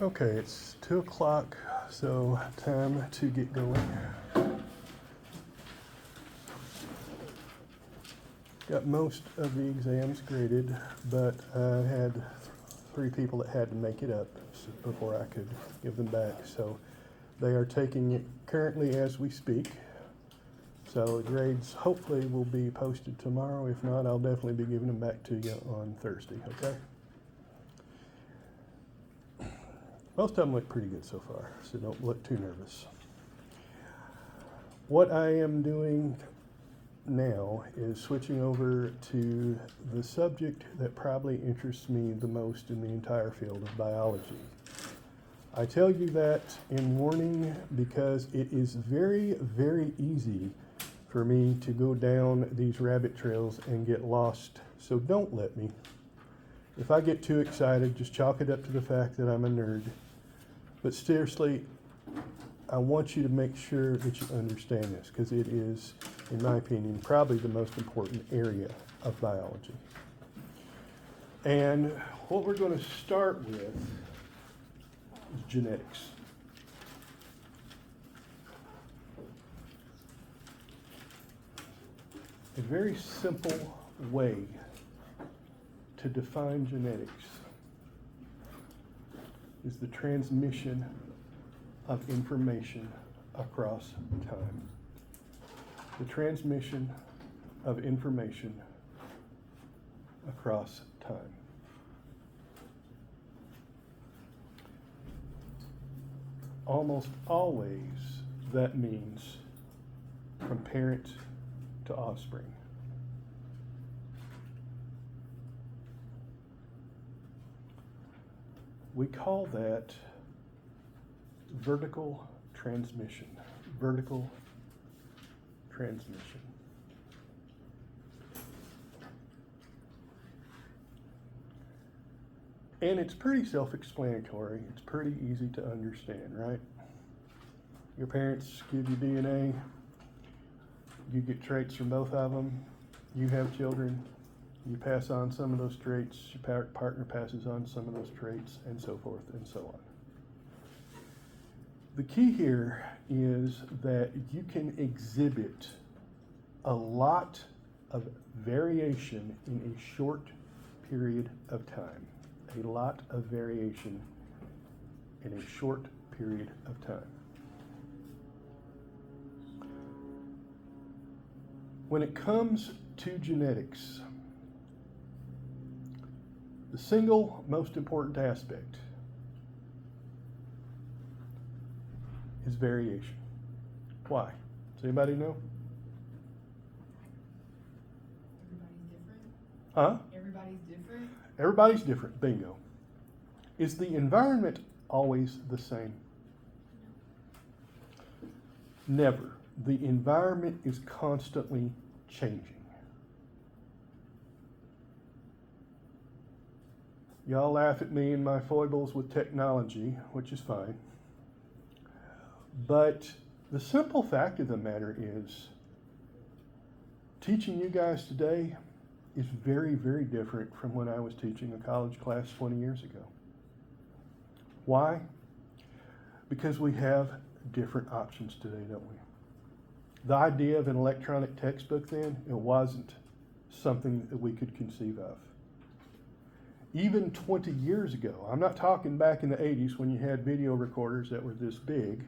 Okay, it's 2 o'clock, so time to get going. Got most of the exams graded, but I had 3 people that had to make it up before I could give them back. So they are taking it currently as we speak. So the grades hopefully will be posted tomorrow. If not, I'll definitely be giving them back to you on Thursday, okay? Most of them look pretty good so far, so don't look too nervous. What I am doing now is switching over to the subject that probably interests me the most in the entire field of biology. I tell you that in warning because it is very, very easy for me to go down these rabbit trails and get lost, so don't let me. If I get too excited, just chalk it up to the fact that I'm a nerd. But seriously, I want you to make sure that you understand this because it is, in my opinion, probably the most important area of biology. And what we're going to start with is genetics. A very simple way to define genetics is the transmission of information across time. The transmission of information across time. Almost always that means from parent to offspring. We call that vertical transmission. Vertical transmission. And it's pretty self-explanatory. It's pretty easy to understand, right? Your parents give you DNA. You get traits from both of them. You have children. You pass on some of those traits, your partner passes on some of those traits, and so forth and so on. The key here is that you can exhibit a lot of variation in a short period of time. A lot of variation in a short period of time. When it comes to genetics, the single most important aspect is variation. Why? Does anybody know? Everybody's different. Huh? Everybody's different. Everybody's different. Bingo. Is the environment always the same? Never. The environment is constantly changing. Y'all laugh at me and my foibles with technology, which is fine. But the simple fact of the matter is, teaching you guys today is very, very different from when I was teaching a college class 20 years ago. Why? Because we have different options today, don't we? The idea of an electronic textbook then, it wasn't something that we could conceive of. Even 20 years ago, I'm not talking back in the 80s when you had video recorders that were this big.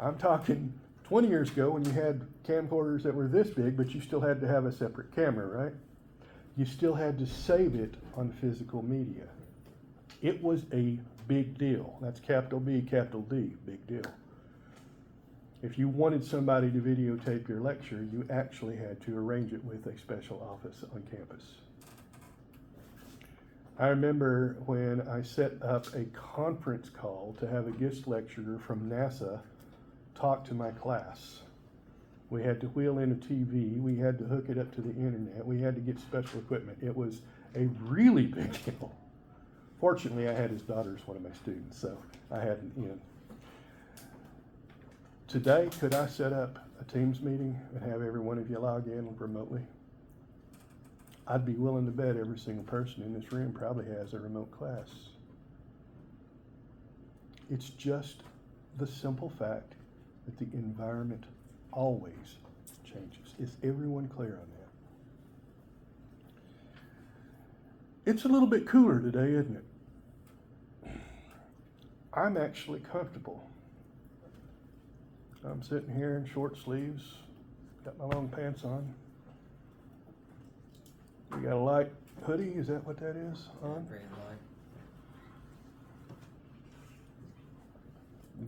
I'm talking 20 years ago when you had camcorders that were this big, but you still had to have a separate camera, right? You still had to save it on physical media. It was a big deal. That's capital B, capital D, big deal. If you wanted somebody to videotape your lecture, you actually had to arrange it with a special office on campus. I remember when I set up a conference call to have a guest lecturer from NASA talk to my class. We had to wheel in a TV, we had to hook it up to the internet, we had to get special equipment. It was a really big deal. Fortunately, I had his daughter as one of my students, so I had an in. Today, could I set up a Teams meeting and have every one of you log in remotely? I'd be willing to bet every single person in this room probably has a remote class. It's just the simple fact that the environment always changes. Is everyone clear on that? It's a little bit cooler today, isn't it? I'm actually comfortable. I'm sitting here in short sleeves, got my long pants on. You got a light hoodie, is that what that is on? Pretty light.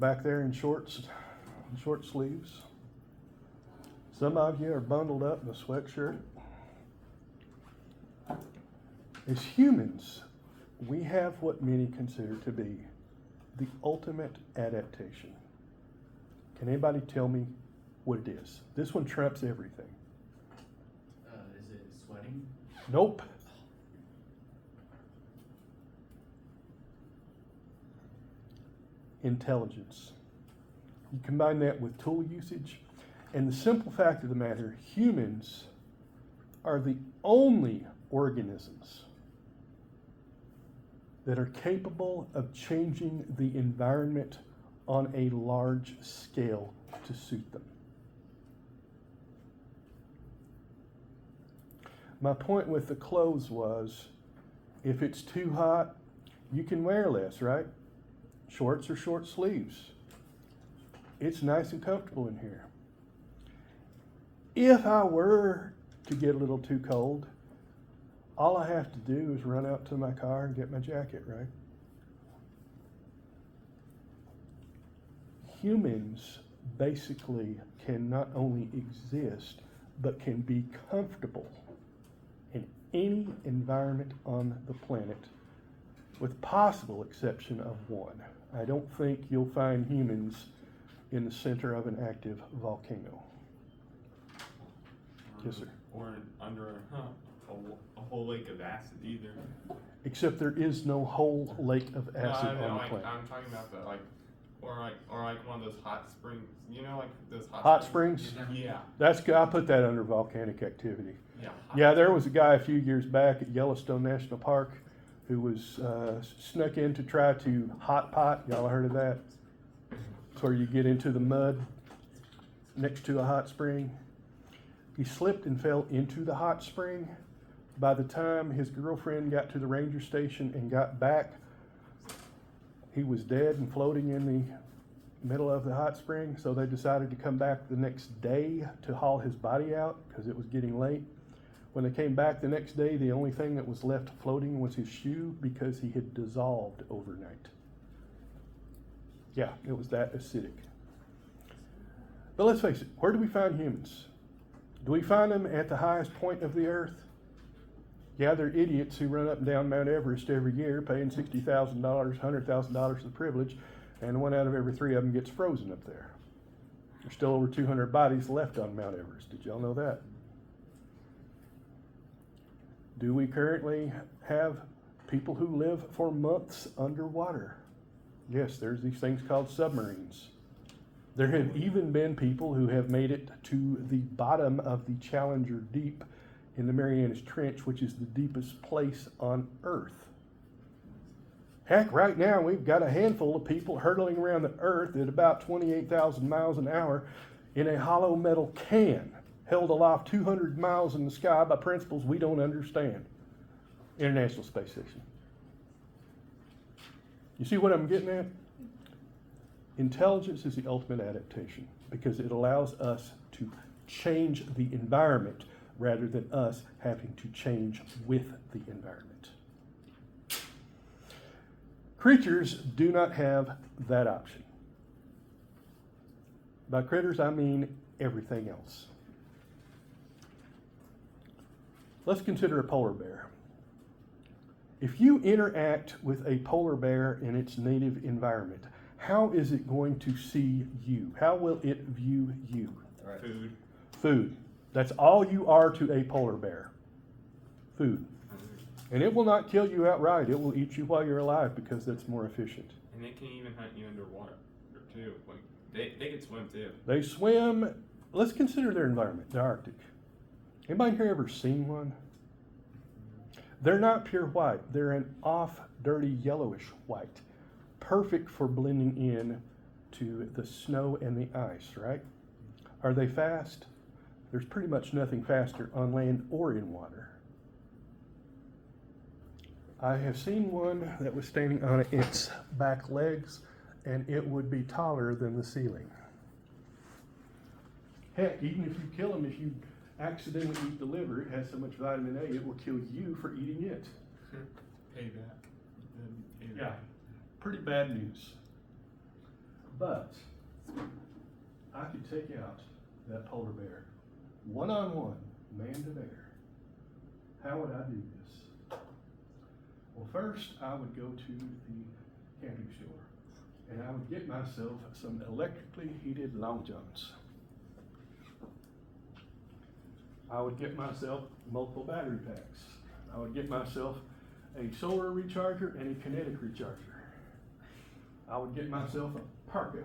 Back there in short sleeves. Some of you are bundled up in a sweatshirt. As humans, we have what many consider to be the ultimate adaptation. Can anybody tell me what it is? This one trumps everything. Is it sweating? Nope. Intelligence. You combine that with tool usage, and the simple fact of the matter, humans are the only organisms that are capable of changing the environment on a large scale to suit them. My point with the clothes was, if it's too hot, you can wear less, right? Shorts or short sleeves. It's nice and comfortable in here. If I were to get a little too cold, all I have to do is run out to my car and get my jacket, right? Humans basically can not only exist, but can be comfortable in any environment on the planet, with possible exception of one. I don't think you'll find humans in the center of an active volcano. Yes, sir. Or under a whole lake of acid either. Except there is no whole lake of acid No, on the like, planet. I'm talking about the or like one of those hot springs. You know, like those Hot springs? Yeah. I put that under volcanic activity. Yeah. Yeah, there was a guy a few years back at Yellowstone National Park who was snuck in to try to hot pot. Y'all heard of that? It's where you get into the mud next to a hot spring. He slipped and fell into the hot spring. By the time his girlfriend got to the ranger station and got back, he was dead and floating in the middle of the hot spring. So they decided to come back the next day to haul his body out because it was getting late. When they came back the next day, the only thing that was left floating was his shoe because he had dissolved overnight. Yeah, it was that acidic. But let's face it, where do we find humans? Do we find them at the highest point of the earth? Yeah, they're idiots who run up and down Mount Everest every year paying $60,000, $100,000 for the privilege, and 1 out of every 3 of them gets frozen up there. There's still over 200 bodies left on Mount Everest. Did y'all know that? Do we currently have people who live for months underwater? Yes, there's these things called submarines. There have even been people who have made it to the bottom of the Challenger Deep in the Marianas Trench, which is the deepest place on Earth. Heck, right now we've got a handful of people hurtling around the Earth at about 28,000 miles an hour in a hollow metal can, held aloft 200 miles in the sky by principles we don't understand. International Space Station. You see what I'm getting at? Intelligence is the ultimate adaptation because it allows us to change the environment rather than us having to change with the environment. Creatures do not have that option. By critters, I mean everything else. Let's consider a polar bear. If you interact with a polar bear in its native environment, how is it going to see you? How will it view you? Right. Food. Food. That's all you are to a polar bear. Food. And it will not kill you outright. It will eat you while you're alive because that's more efficient. And they can even hunt you underwater too. Like they can swim too. They swim. Let's consider their environment, the Arctic. Anybody here ever seen one? They're not pure white. They're an off, dirty, yellowish white. perfect for blending in to the snow and the ice, right? Are they fast? There's pretty much nothing faster on land or in water. I have seen one that was standing on its back legs, and it would be taller than the ceiling. Heck, even if you kill them, if you accidentally eat the liver, it has so much vitamin A, it will kill you for eating it. Payback. Yeah, pretty bad news. But I could take out that polar bear, one-on-one, man to bear. How would I do this? Well, first I would go to the camping store and I would get myself some electrically heated long johns. I would get myself multiple battery packs. I would get myself a solar recharger and a kinetic recharger. I would get myself a parka.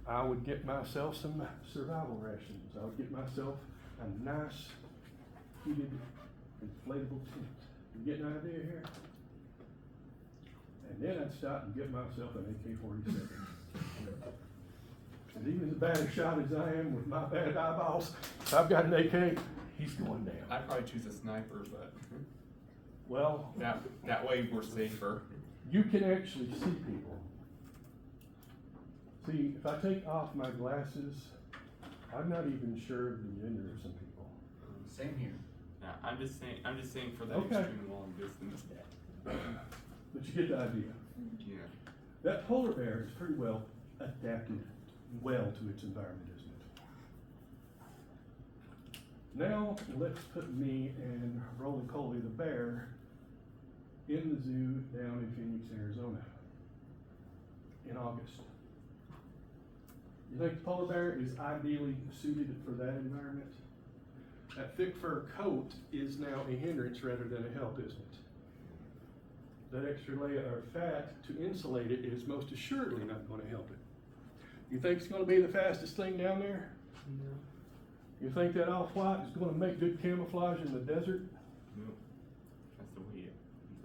I would get myself some survival rations. I would get myself a nice heated inflatable tent. You get an idea here? And then I'd stop and get myself an AK-47. And even as bad a shot as I am with my bad eyeballs, if I've got an AK, he's going down. I'd probably choose a sniper, but Well, that way we're safer. you can actually see people. See, if I take off my glasses, I'm not even sure of the gender of some people. Same here. Yeah, I'm just saying for that Okay. extreme long distance. But you get the idea. Yeah. That polar bear is pretty well adapted well to its environment, isn't it? Now, let's put me and Roly Poly the bear in the zoo down in Phoenix, Arizona in August. You think the polar bear is ideally suited for that environment? That thick fur coat is now a hindrance rather than a help, isn't it? That extra layer of fat to insulate it is most assuredly not going to help it. You think it's going to be the fastest thing down there? No. You think that off-white is going to make good camouflage in the desert? No. Has to wait.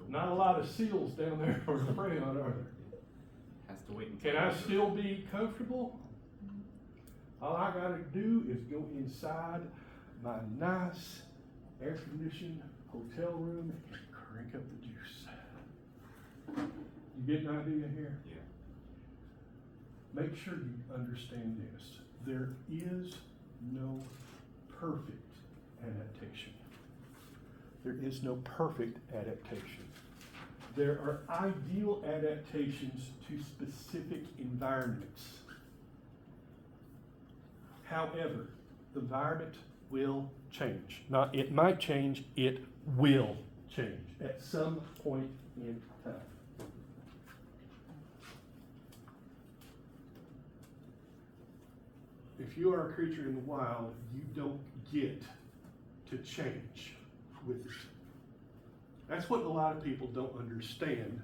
Not a lot of seals down there for the prey on, are there? Has to wait. Can I still be comfortable? All I gotta do is go inside my nice air-conditioned hotel room and crank up the juice. You get an idea here? Yeah. Make sure you understand this. There is no perfect adaptation. There is no perfect adaptation. There are ideal adaptations to specific environments. However, the environment will change. Not it might change, it will change at some point in time. If you are a creature in the wild, you don't get to change with it. That's what a lot of people don't understand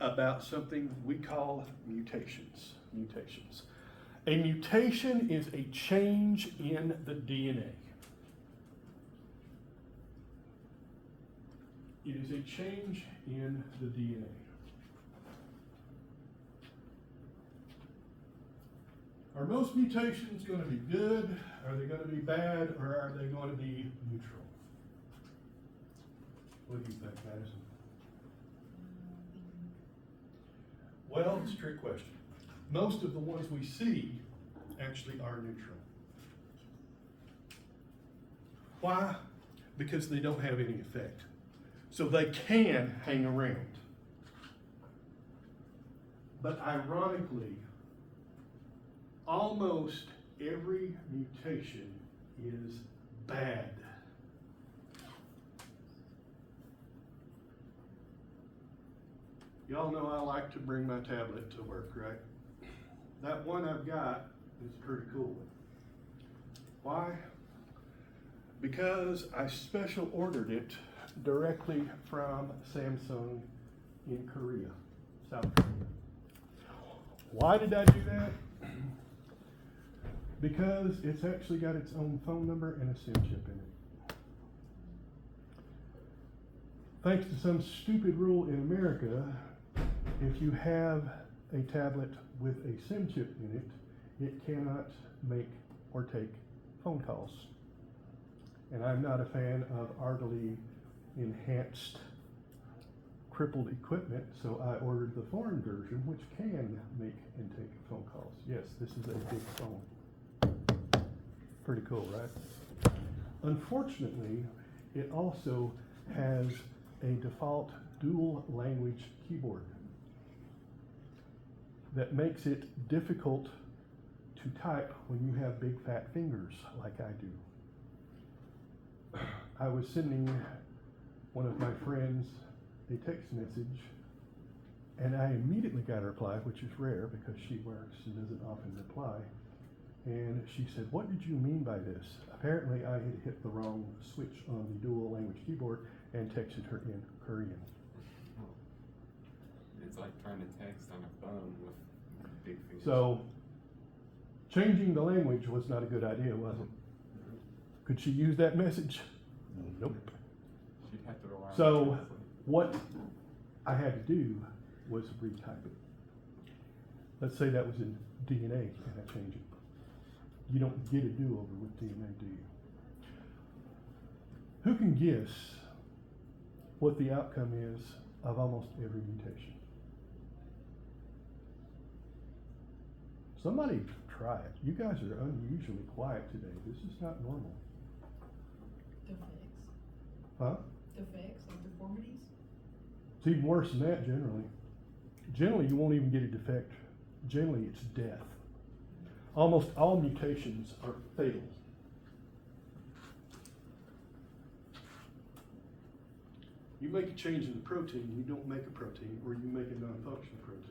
about something we call mutations. Mutations. A mutation is a change in the DNA. It is a change in the DNA. Are most mutations going to be good? Are they going to be bad? Or are they going to be neutral? What do you think, Madison? Well, it's a trick question. Most of the ones we see actually are neutral. Why? Because they don't have any effect. So they can hang around. But ironically, almost every mutation is bad. Y'all know I like to bring my tablet to work, right? That one I've got is a pretty cool one. Why? Because I special ordered it directly from Samsung in Korea, South Korea. Why did I do that? Because it's actually got its own phone number and a SIM chip in it. Thanks to some stupid rule in America, If you have a tablet with a SIM chip in it, it cannot make or take phone calls. And I'm not a fan of artily enhanced crippled equipment, so I ordered the foreign version, which can make and take phone calls. Yes, this is a big phone. Pretty cool, right? Unfortunately, it also has a default dual language keyboard that makes it difficult to type when you have big fat fingers like I do. I was sending one of my friends a text message, and I immediately got a reply, which is rare because she works and doesn't often reply. And she said, "What did you mean by this?" Apparently I had hit the wrong switch on the dual language keyboard and texted her in Korean. It's like trying to text on a phone with big fingers. So changing the language was not a good idea, was it? Could she use that message? Nope. She'd have to rely on So translate. what I had to do was retype it. Let's say that was in DNA and I change it. You don't get a do-over with DNA, do you? Who can guess what the outcome is of almost every mutation? Somebody try it. You guys are unusually quiet today. This is not normal. Defects. Huh? Defects, like deformities. It's even worse than that generally. Generally, you won't even get a defect. Generally, it's death. Almost all mutations are fatal. You make a change in the protein, you don't make a protein, or you make a non-functional protein.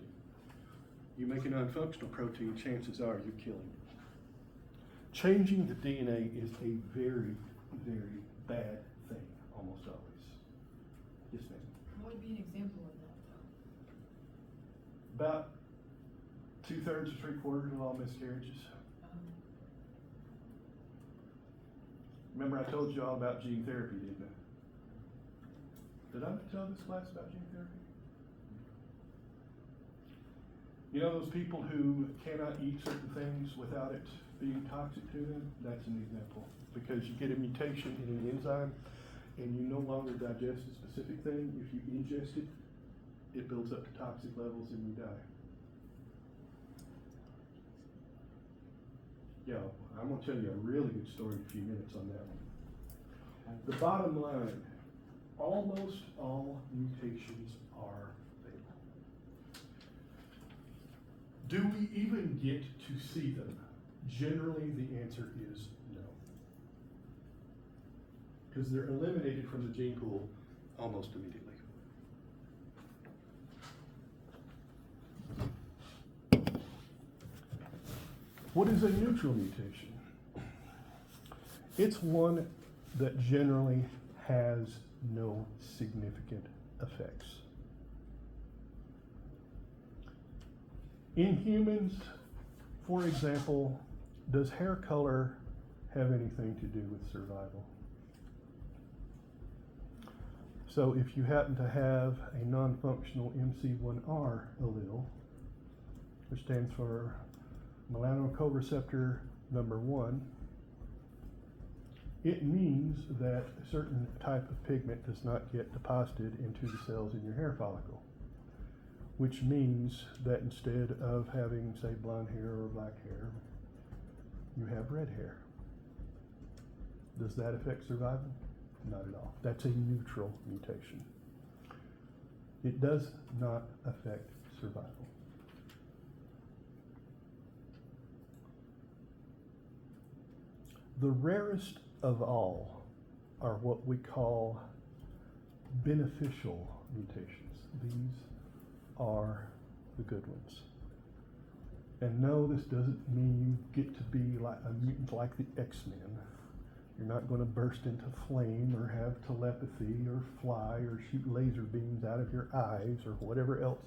You make a non-functional protein, chances are you're killing it. Changing the DNA is a very, very bad thing, almost always. Yes, ma'am. What would be an example of that, though? About 2/3 to 3/4 of all miscarriages. Remember I told you all about gene therapy, didn't I? Did I tell this class about gene therapy? You know those people who cannot eat certain things without it being toxic to them? That's an example. Because you get a mutation in an enzyme and you no longer digest a specific thing. If you ingest it, it builds up to toxic levels and you die. Yo, I'm gonna tell you a really good story in a few minutes on that one. The bottom line, almost all mutations are fatal. Do we even get to see them? Generally, the answer is no. Because they're eliminated from the gene pool almost immediately. What is a neutral mutation? It's one that generally has no significant effects. In humans, for example, does hair color have anything to do with survival? So if you happen to have a non-functional MC1R allele, which stands for melanocorreceptor number 1, it means that a certain type of pigment does not get deposited into the cells in your hair follicle, which means that instead of having, say, blonde hair or black hair, you have red hair. Does that affect survival? Not at all. That's a neutral mutation. It does not affect survival. The rarest of all are what we call beneficial mutations. These are the good ones. And no, this doesn't mean you get to be like a mutant like the X-Men. You're not going to burst into flame or have telepathy or fly or shoot laser beams out of your eyes or whatever else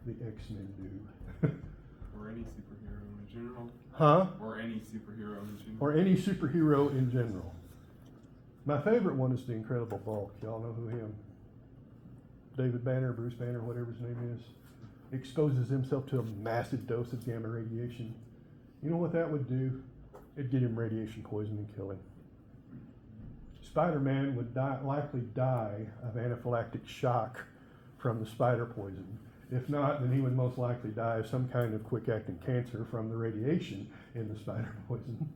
the X-Men do. Or any superhero in general. Huh? Or any superhero in general. Or any superhero in general. My favorite one is the Incredible Bulk. Y'all know who him? David Banner, Bruce Banner, whatever his name is. exposes himself to a massive dose of gamma radiation, you know what that would do? It'd get him radiation poison and kill him. Spider-Man would likely die of anaphylactic shock from the spider poison. If not, then he would most likely die of some kind of quick-acting cancer from the radiation in the spider poison.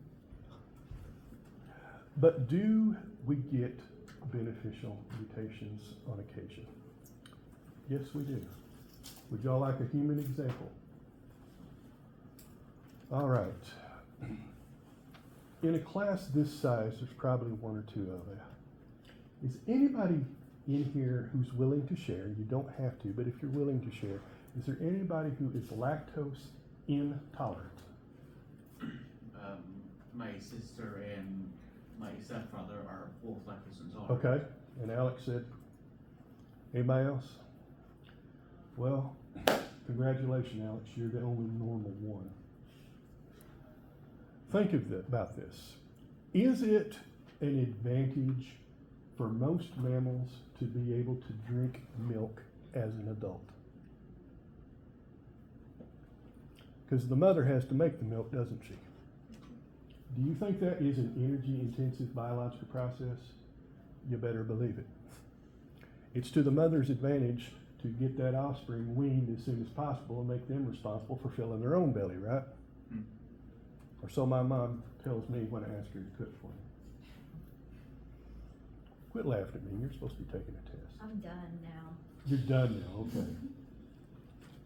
But do we get beneficial mutations on occasion? Yes, we do. Would y'all like a human example? All right. In a class this size, there's probably one or two of you. Is anybody in here who's willing to share? You don't have to, but if you're willing to share, is there anybody who is lactose intolerant? My sister and my stepfather are both lactose intolerant. Okay, and Alex said, anybody else? Well, congratulations, Alex, you're the only normal one. Think about this. Is it an advantage for most mammals to be able to drink milk as an adult? Because the mother has to make the milk, doesn't she? Do you think that is an energy-intensive biological process? You better believe it. It's to the mother's advantage to get that offspring weaned as soon as possible and make them responsible for filling their own belly, right? Hmm. Or so my mom tells me when I ask her to cook for me. Quit laughing at me. You're supposed to be taking a test. I'm done now. You're done now, okay.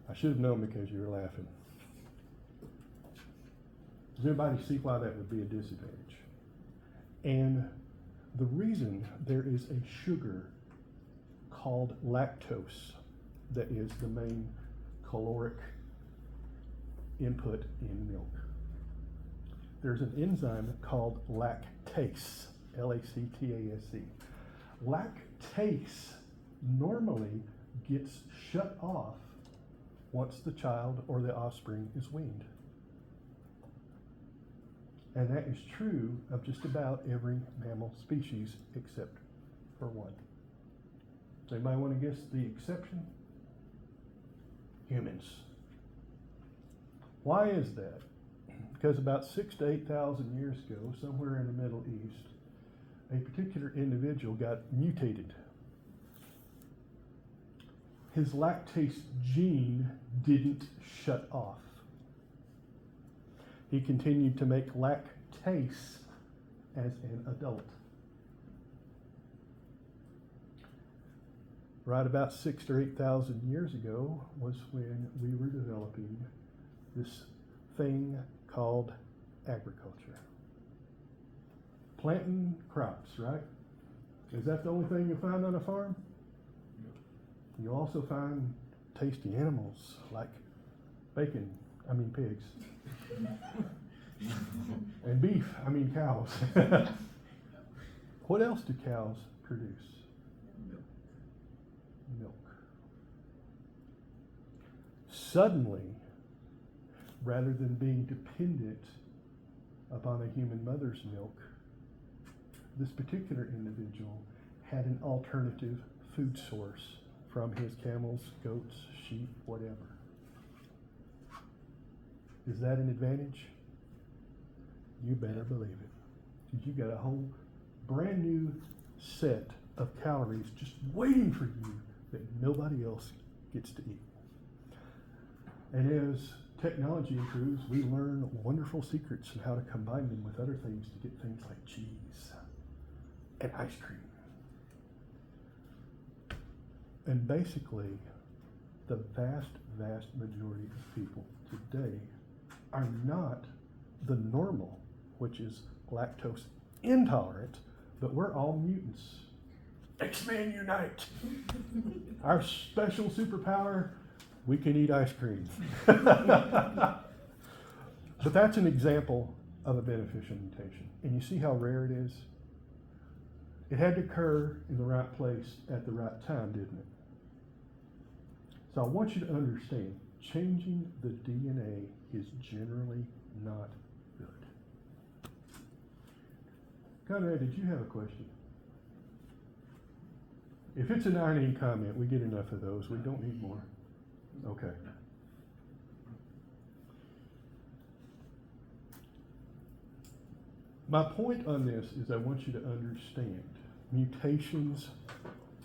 I should have known because you were laughing. Does anybody see why that would be a disadvantage? And the reason there is a sugar called lactose that is the main caloric input in milk. There's an enzyme called lactase, L-A-C-T-A-S-E. Lactase normally gets shut off once the child or the offspring is weaned. And that is true of just about every mammal species except for one. Does anybody want to guess the exception? Humans. Why is that? Because about 6,000 to 8,000 years ago, somewhere in the Middle East, a particular individual got mutated. His lactase gene didn't shut off. He continued to make lactase as an adult. Right about 6,000 or 8,000 years ago was when we were developing this thing called agriculture. Planting crops, right? Is that the only thing you find on a farm? You also find tasty animals like pigs. And beef, cows. What else do cows produce? Milk. Suddenly, rather than being dependent upon a human mother's milk, this particular individual had an alternative food source from his camels, goats, sheep, whatever. Is that an advantage? You better believe it. Because you got a whole brand new set of calories just waiting for you that nobody else gets to eat. And as technology improves, we learn wonderful secrets on how to combine them with other things to get things like cheese and ice cream. And basically, the vast majority of people today are not the normal, which is lactose intolerant, but we're all mutants. X-Men unite! Our special superpower, we can eat ice cream. But that's an example of a beneficial mutation. And you see how rare it is? It had to occur in the right place at the right time, didn't it? So I want you to understand, changing the DNA is generally not good. Conrad, did you have a question? If it's an I need comment, we get enough of those. We don't need more. Okay. My point on this is I want you to understand mutations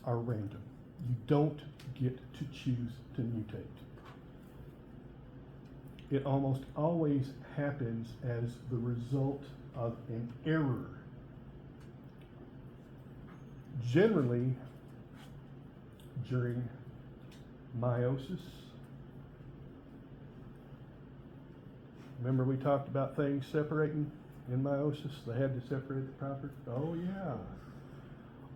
are random. You don't get to choose to mutate. It almost always happens as the result of an error. Generally, during meiosis, remember we talked about things separating in meiosis? They had to separate the proper. Oh yeah.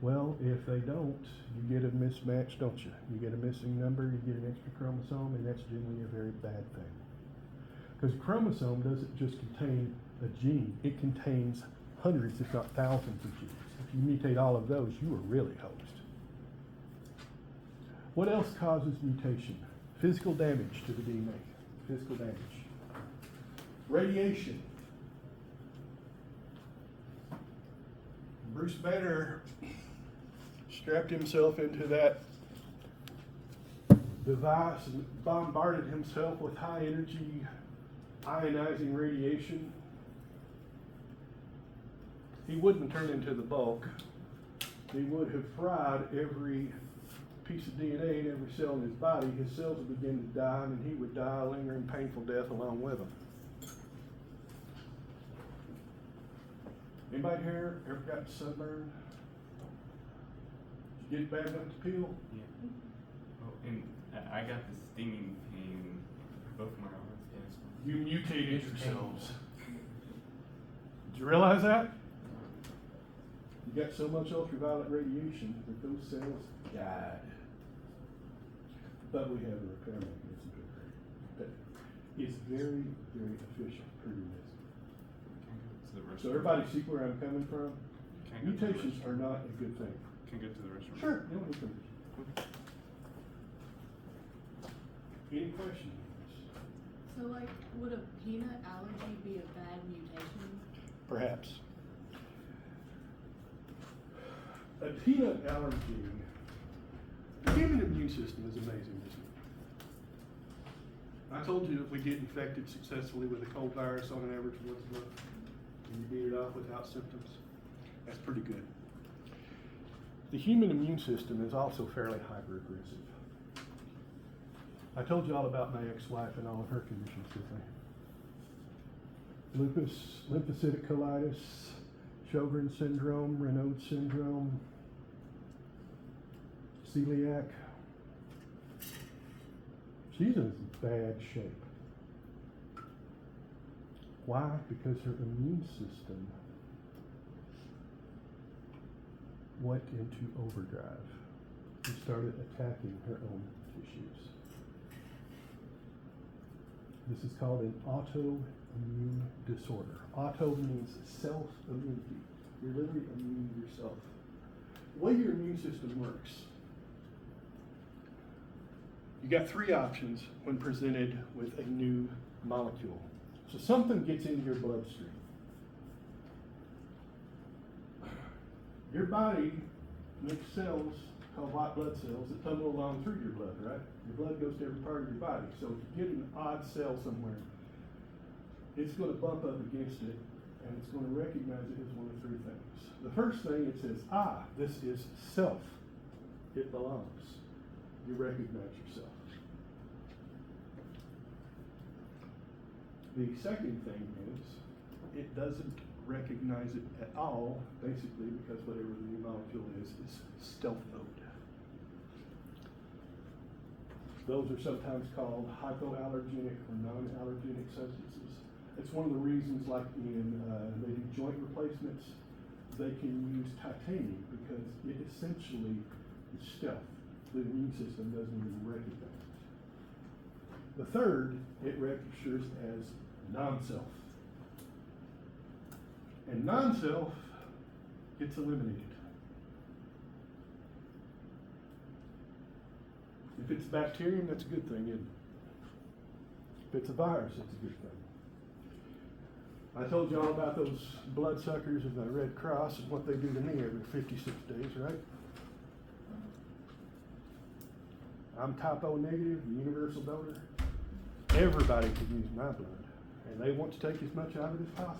Well, if they don't, you get a mismatch, don't you? You get a missing number, you get an extra chromosome, and that's generally a very bad thing. Because chromosome doesn't just contain a gene, it contains hundreds, if not thousands of genes. If you mutate all of those, you are really hosed. What else causes mutation? Physical damage to the DNA. Physical damage. Radiation. Bruce Banner strapped himself into that device and bombarded himself with high energy ionizing radiation. He wouldn't turn into the bulk. He would have fried every piece of DNA in every cell in his body. His cells would begin to die, and he would die a lingering, painful death along with them. Anybody here ever got sunburned? Did you get bad enough to peel? Yeah. Oh, and I got the stinging pain in both my arms. Yes. You mutated yourselves. Did you realize that? You got so much ultraviolet radiation that those cells died. But we have a repair mechanism to repair it. But it's very, very efficient, pretty amazing. To the restroom. So everybody see where I'm coming from? Can I go to the Mutations restroom? are not a good thing. Can I go to the restroom? Sure. You don't need to. Any questions? So like, would a peanut allergy be a bad mutation? Perhaps. A peanut allergy, the human immune system is amazing, isn't it? I told you that we get infected successfully with a cold virus on an average once a month, and you beat it off without symptoms. That's pretty good. The human immune system is also fairly hyper-aggressive. I told you all about my ex-wife and all of her conditions, didn't I? Lupus, lymphocytic colitis, Sjogren's syndrome, Raynaud's syndrome, celiac. She's in bad shape. Why? Because her immune system went into overdrive and started attacking her own tissues. This is called an autoimmune disorder. Auto means self-immunity. You're literally immune to yourself. The way your immune system works, you got three options when presented with a new molecule. So something gets into your bloodstream. Your body makes cells called white blood cells that tumble along through your blood, right? Your blood goes to every part of your body. So if you get an odd cell somewhere, it's going to bump up against it, and it's going to recognize it as one of three things. The first thing, it says, this is self. It belongs. You recognize yourself. The second thing is, it doesn't recognize it at all, basically because whatever the new molecule is stealth mode. Those are sometimes called hypoallergenic or non-allergenic substances. It's one of the reasons, like in they do joint replacements, they can use titanium because it essentially is stealth. The immune system doesn't even recognize it. The third, it registers as non-self. And non-self gets eliminated. If it's bacterium, that's a good thing, isn't it? If it's a virus, it's a good thing. I told you all about those bloodsuckers of the Red Cross and what they do to me every 56 days, right? I'm type O negative, the universal donor. Everybody could use my blood, and they want to take as much out of it as possible.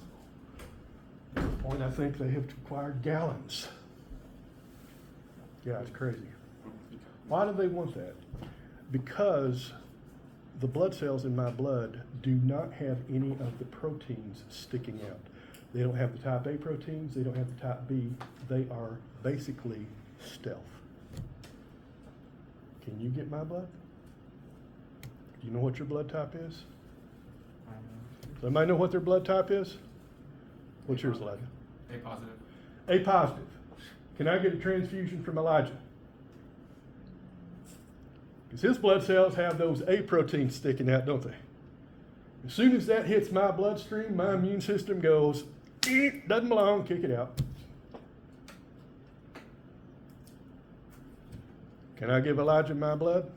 To the point I think they have acquired gallons. Yeah, it's crazy. Why do they want that? Because the blood cells in my blood do not have any of the proteins sticking out. They don't have the type A proteins, they don't have the type B. They are basically stealth. Can you get my blood? Do you know what your blood type is? Does anybody know what their blood type is? What's yours, Elijah? A positive. A positive. Can I get a transfusion from Elijah? Because his blood cells have those A proteins sticking out, don't they? As soon as that hits my bloodstream, my immune system goes, doesn't belong, kick it out. Can I give Elijah my blood?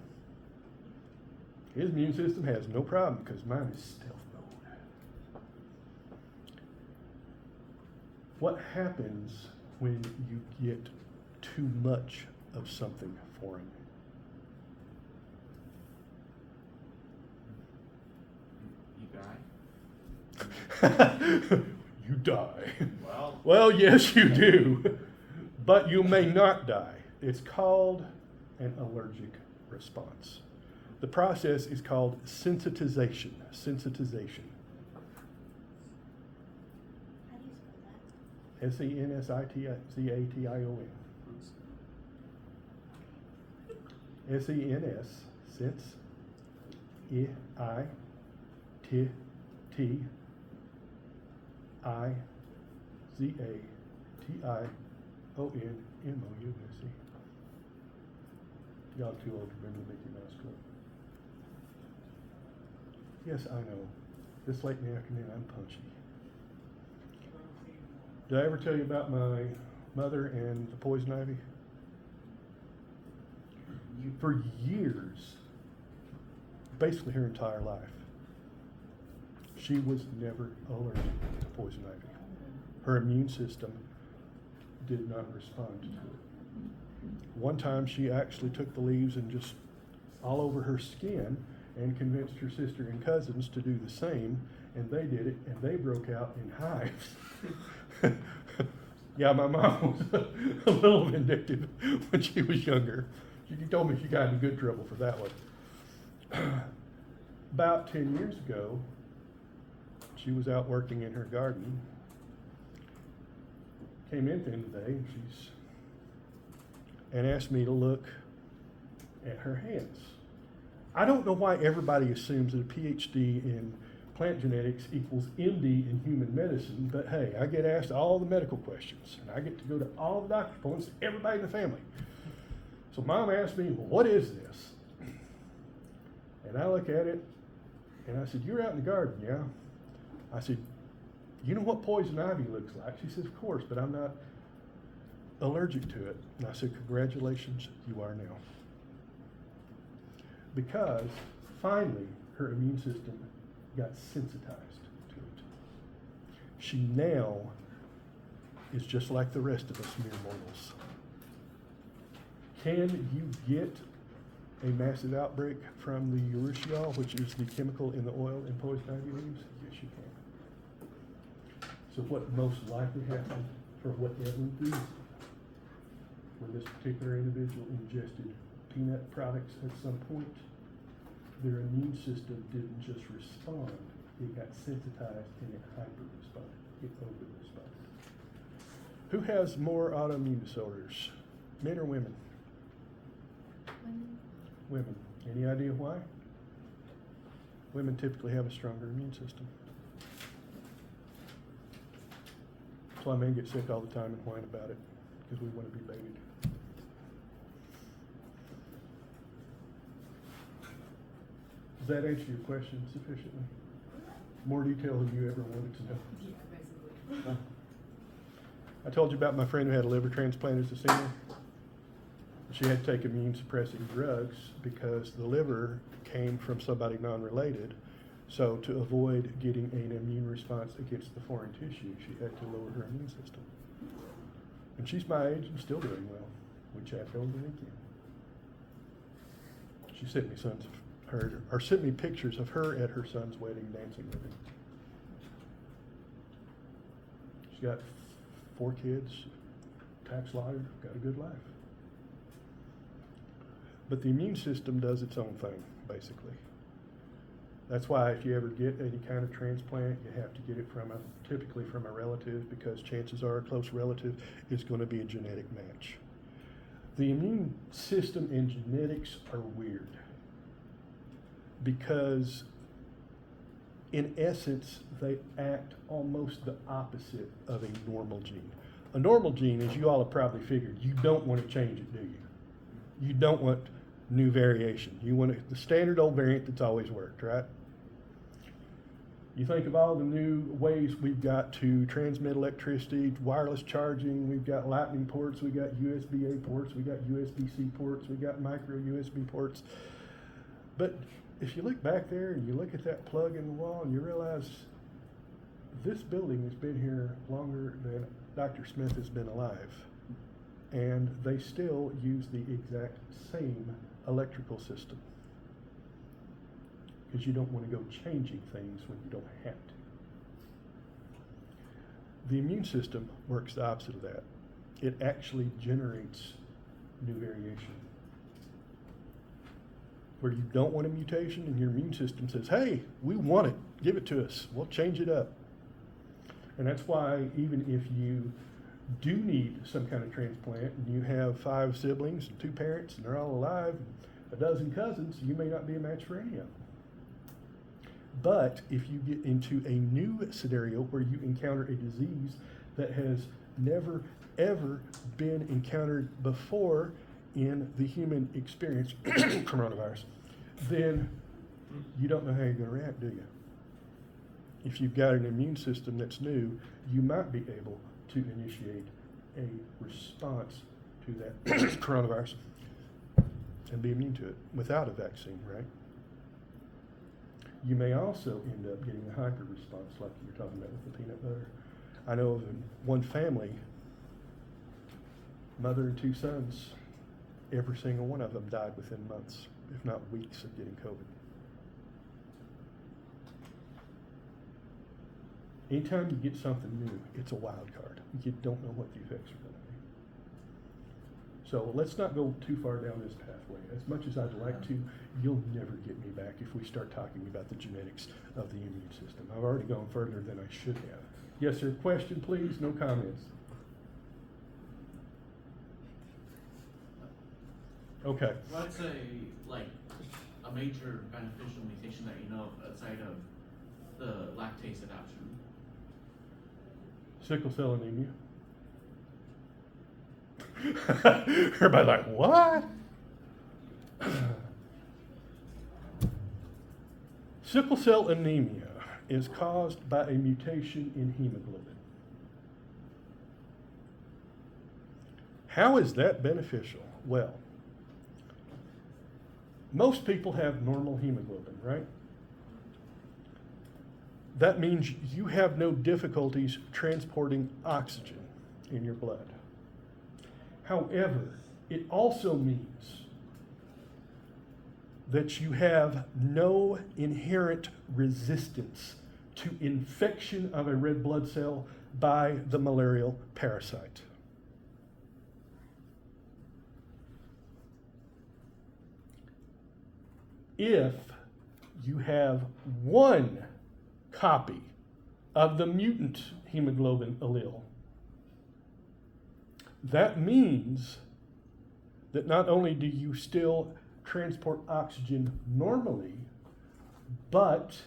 His immune system has no problem because mine is stealth mode. What happens when you get too much of something foreign? You die. You die. Well. Well, yes, you do. But you may not die. It's called an allergic response. The process is called sensitization. Sensitization. How do you spell Sensitization. SENS, sense, ITIZATIONMOUSE. Y'all too old to remember the Mickey Mouse Club. Yes, I know. This late in the afternoon, I'm punchy. Did I ever tell you about my mother and the poison ivy? For years, basically her entire life, she was never allergic to poison ivy. Her immune system did not respond to it. One time she actually took the leaves and just all over her skin and convinced her sister and cousins to do the same, and they did it, and they broke out in hives. Yeah, my mom was a little vindictive when she was younger. She told me she got in good trouble for that one. About 10 years ago, she was out working in her garden, came in at the end of the day, and asked me to look at her hands. I don't know why everybody assumes that a PhD in plant genetics equals MD in human medicine, but hey, I get asked all the medical questions, and I get to go to all the doctor's appointments, everybody in the family. So Mom asked me, well, what is this? And I look at it, and I said, you're out in the garden, yeah? I said, you know what poison ivy looks like? She says, of course, but I'm not allergic to it. And I said, congratulations, you are now. Because finally, her immune system got sensitized to it. She now is just like the rest of us mere mortals. Can you get a massive outbreak from the urushiol, which is the chemical in the oil in poison ivy leaves? Yes, you can. So what most likely happened, for whatever reason, when this particular individual ingested peanut products at some point, their immune system didn't just respond, it got sensitized and it hyper-responded, it over-responded. Who has more autoimmune disorders, men or women? Women. Any idea why? Women typically have a stronger immune system. That's why men get sick all the time and whine about it, because we want to be babied. Does that answer your question sufficiently? More detail than you ever wanted to know. Yeah, basically. I told you about my friend who had a liver transplant as a senior. She had to take immune suppressing drugs because the liver came from somebody non-related. So to avoid getting an immune response against the foreign tissue, she had to lower her immune system. And she's my age and still doing well. We chat over the weekend. She sent me sent me pictures of her at her son's wedding dancing with him. She's got 4 kids, tax lawyer, got a good life. But the immune system does its own thing, basically. That's why if you ever get any kind of transplant, you have to get it typically from a relative, because chances are a close relative is going to be a genetic match. The immune system and genetics are weird because in essence, they act almost the opposite of a normal gene. A normal gene, as you all have probably figured, you don't want to change it, do you? You don't want new variation. You want the standard old variant that's always worked, right? You think of all the new ways we've got to transmit electricity, wireless charging, we've got lightning ports, we've got USB-A ports, we've got USB-C ports, we've got micro USB ports. But if you look back there and you look at that plug in the wall and you realize this building has been here longer than Dr. Smith has been alive, and they still use the exact same electrical system. Because you don't want to go changing things when you don't have to. The immune system works the opposite of that. It actually generates new variation. Where you don't want a mutation and your immune system says, hey, we want it, give it to us, we'll change it up. And that's why even if you do need some kind of transplant and you have 5 siblings and 2 parents and they're all alive, and a dozen cousins, you may not be a match for any of them. But if you get into a new scenario where you encounter a disease that has never, ever been encountered before in the human experience, coronavirus, then you don't know how you're going to react, do you? If you've got an immune system that's new, you might be able to initiate a response to that coronavirus and be immune to it without a vaccine, right? You may also end up getting a hyper response like you were talking about with the peanut butter. I know of one family, mother and 2 sons, every single one of them died within months, if not weeks, of getting COVID. Anytime you get something new, it's a wild card. You don't know what the effects are going to be. So let's not go too far down this pathway. As much as I'd like to, you'll never get me back if we start talking about the genetics of the immune system. I've already gone further than I should have. Yes, sir. Question, please. No comments. Okay. What's a major beneficial mutation that you know of outside of the lactase adaptation? Sickle cell anemia. Everybody's like, what? Sickle cell anemia is caused by a mutation in hemoglobin. How is that beneficial? Well, most people have normal hemoglobin, right? That means you have no difficulties transporting oxygen in your blood. However, it also means that you have no inherent resistance to infection of a red blood cell by the malarial parasite. If you have one copy of the mutant hemoglobin allele, that means that not only do you still transport oxygen normally, but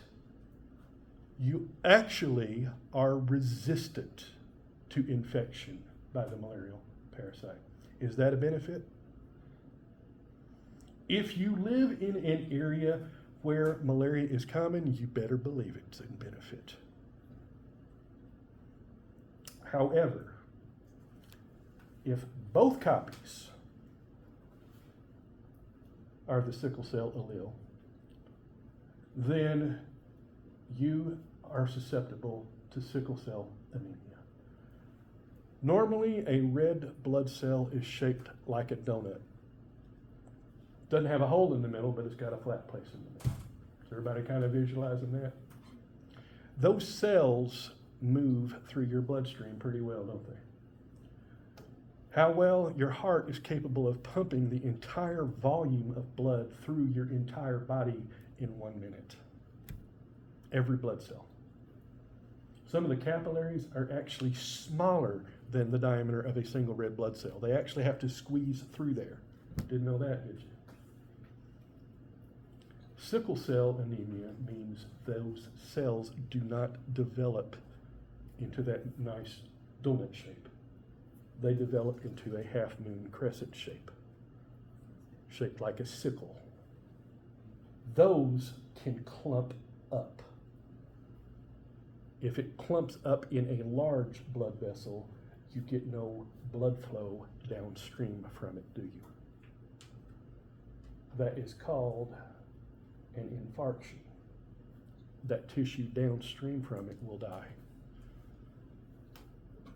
you actually are resistant to infection by the malarial parasite. Is that a benefit? If you live in an area where malaria is common, you better believe it's a benefit. However, if both copies are the sickle cell allele, then you are susceptible to sickle cell anemia. Normally, a red blood cell is shaped like a donut. Doesn't have a hole in the middle, but it's got a flat place in the middle. Is everybody kind of visualizing that? Those cells move through your bloodstream pretty well, don't they? How well your heart is capable of pumping the entire volume of blood through your entire body in 1 minute. Every blood cell. Some of the capillaries are actually smaller than the diameter of a single red blood cell. They actually have to squeeze through there. Didn't know that, did you? Sickle cell anemia means those cells do not develop into that nice donut shape. They develop into a half-moon crescent shape, shaped like a sickle. Those can clump up. If it clumps up in a large blood vessel, you get no blood flow downstream from it, do you? That is called an infarction. That tissue downstream from it will die.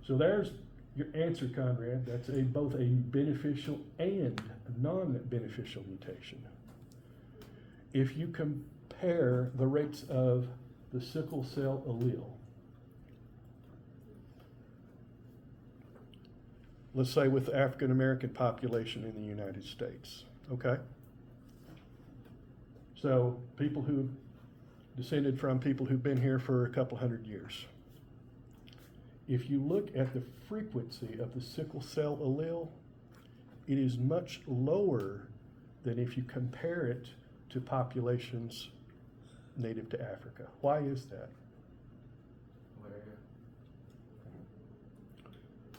So there's your answer, Conrad. That's both a beneficial and non-beneficial mutation. If you compare the rates of the sickle cell allele, let's say with the African American population in the United States, okay? So people who descended from people who've been here for a couple hundred years. If you look at the frequency of the sickle cell allele, it is much lower than if you compare it to populations native to Africa. Why is that? Malaria.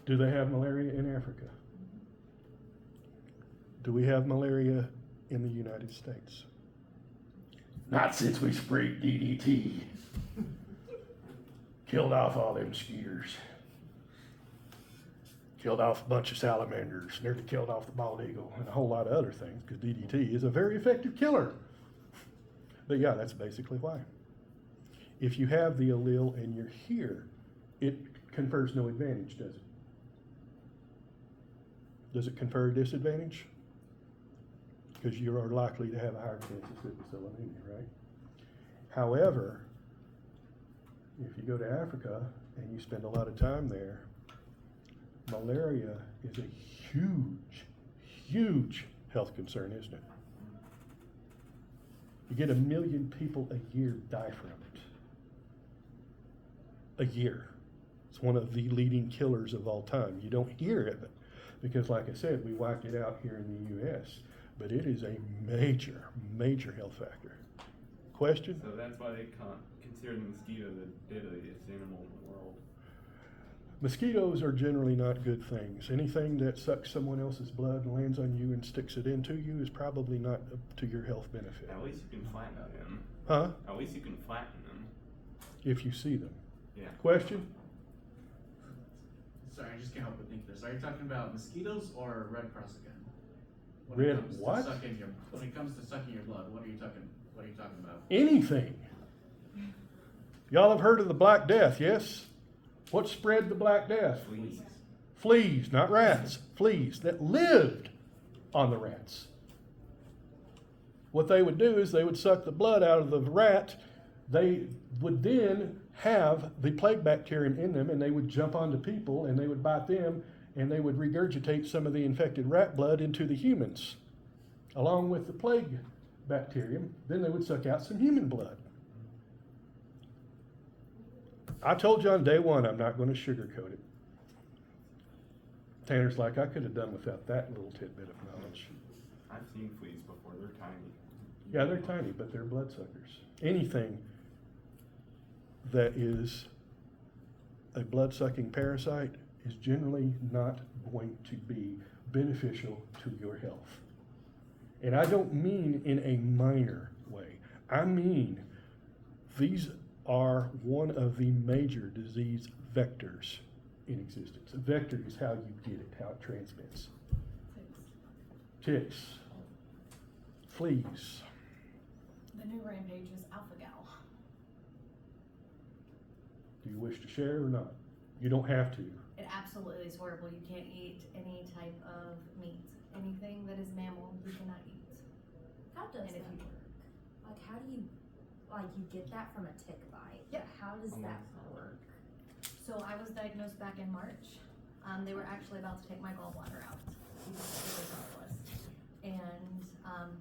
Do they have malaria in Africa? Do we have malaria in the United States? Not since we sprayed DDT. Killed off all them mosquitoes. Killed off a bunch of salamanders, nearly killed off the bald eagle, and a whole lot of other things, because DDT is a very effective killer. But yeah, that's basically why. If you have the allele and you're here, it confers no advantage, does it? Does it confer a disadvantage? Because you are likely to have a higher chance of sickle cell anemia, right? However, if you go to Africa and you spend a lot of time there, malaria is a huge, huge health concern, isn't it? You get 1 million people a year die from it. A year. It's one of the leading killers of all time. You don't hear of it because, like I said, we wiped it out here in the U.S., but it is a major, major health factor. Question? So that's why they consider the mosquito the deadliest animal in the world. Mosquitoes are generally not good things. Anything that sucks someone else's blood and lands on you and sticks it into you is probably not to your health benefit. At least you can flatten them. Huh? At least you can flatten them. If you see them. Yeah. Question? Sorry, I just can't help but think this. Are you talking about mosquitoes or Red Cross again? Red comes to what? when it comes to sucking your blood, what are you talking about? Anything. Y'all have heard of the Black Death, yes? What spread the Black Death? Fleas. Fleas, not rats. Fleas that lived on the rats. What they would do is they would suck the blood out of the rat. They would then have the plague bacterium in them, and they would jump onto people and they would bite them, and they would regurgitate some of the infected rat blood into the humans along with the plague bacterium. Then they would suck out some human blood. I told you on day one I'm not going to sugarcoat it. Tanner's like, I could have done without that little tidbit of knowledge. I've seen fleas before. They're tiny. Yeah, they're tiny, but they're bloodsuckers. Anything that is a blood-sucking parasite is generally not going to be beneficial to your health. And I don't mean in a minor way. I mean these are one of the major disease vectors in existence. A vector is how you get it, how it transmits. Ticks, fleas. The new rampage is alpha-gal. Do you wish to share or not? You don't have to. It absolutely is horrible. You can't eat any type of meat. Anything that is mammal, you cannot eat. does And if that you- work? Like, how do you, like, you get that from a tick bite? Yeah. How does that work? So I was diagnosed back in March. They were actually about to take my gallbladder out. And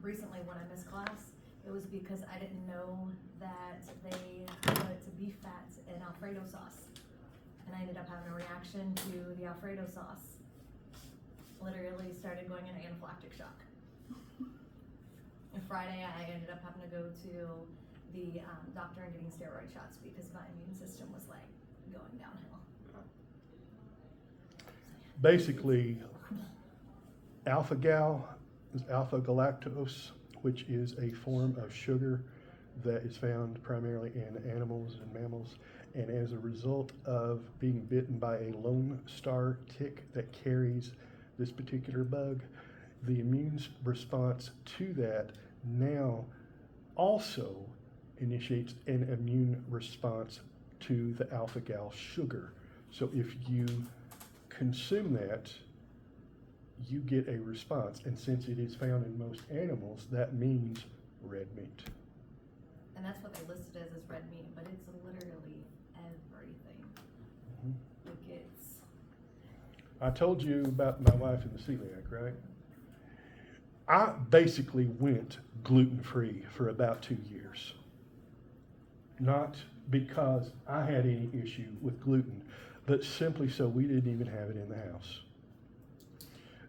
recently when I missed class, it was because I didn't know that they put beef fat in Alfredo sauce. And I ended up having a reaction to the Alfredo sauce. Literally started going into anaphylactic shock. And Friday I ended up having to go to the doctor and getting steroid shots because my immune system was like going downhill. Basically, alpha-gal is alpha-galactose, which is a form of sugar that is found primarily in animals and mammals. And as a result of being bitten by a lone star tick that carries this particular bug, the immune response to that now also initiates an immune response to the alpha-gal sugar. So if you consume that, you get a response. And since it is found in most animals, that means red meat. And that's what they listed as red meat, but it's literally everything. Mhm. Like it's, I told you about my wife and the celiac, right? I basically went gluten-free for about 2 years. Not because I had any issue with gluten, but simply so we didn't even have it in the house.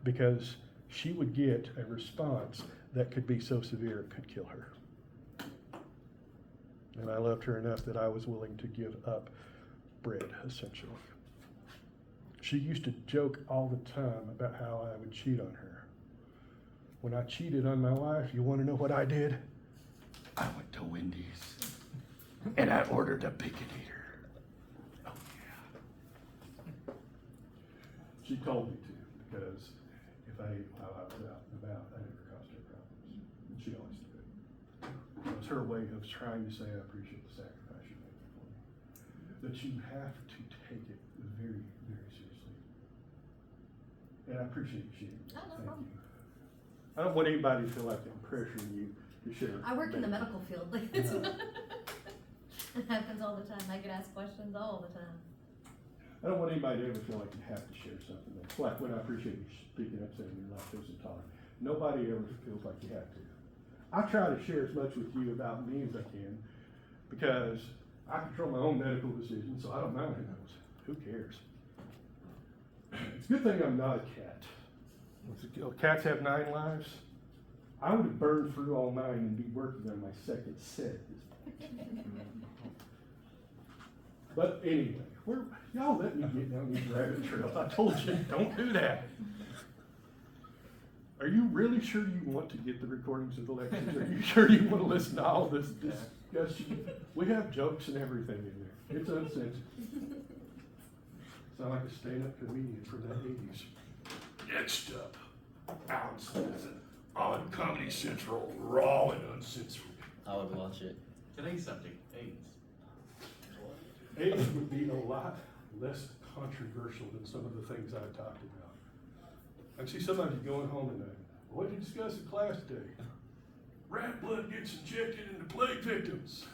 Because she would get a response that could be so severe it could kill her. And I loved her enough that I was willing to give up bread, essentially. She used to joke all the time about how I would cheat on her. When I cheated on my wife, you want to know what I did? I went to Wendy's and I ordered a bacon eater. Oh yeah. She told me to, because if I ate while I was out and about, I never caused her problems. And she always did. It was her way of trying to say, I appreciate the sacrifice you made for me. But you have to take it very, very seriously. And I appreciate you sharing that. Oh, no Thank problem. you. I don't want anybody to feel like I'm pressuring you to share. I work in the medical field, like it's Yeah. not, it happens all the time. I get asked questions all the time. I don't want anybody to ever feel like you have to share something. It's like when I appreciate you speaking up saying you're lactose intolerant. Nobody ever feels like you have to. I try to share as much with you about me as I can because I control my own medical decisions, so I don't mind who knows. Who cares? It's a good thing I'm not a cat. Cats have 9 lives. I would have burned through all 9 and be working on my second set at this point. But anyway, y'all let me get down these rabbit trails. I told you, don't do that. Are you really sure you want to get the recordings of the lectures? Are you sure you want to listen to all this discussion? We have jokes and everything in there. It's uncensored. Sound like a stand-up comedian from the 80s. Next up, Alan Smith on Comedy Central, raw and uncensored. I would watch it. Today's subject, AIDS. AIDS would be a lot less controversial than some of the things I've talked about. I see somebody going home tonight. What did you discuss in class today? Rat blood gets injected into plague victims.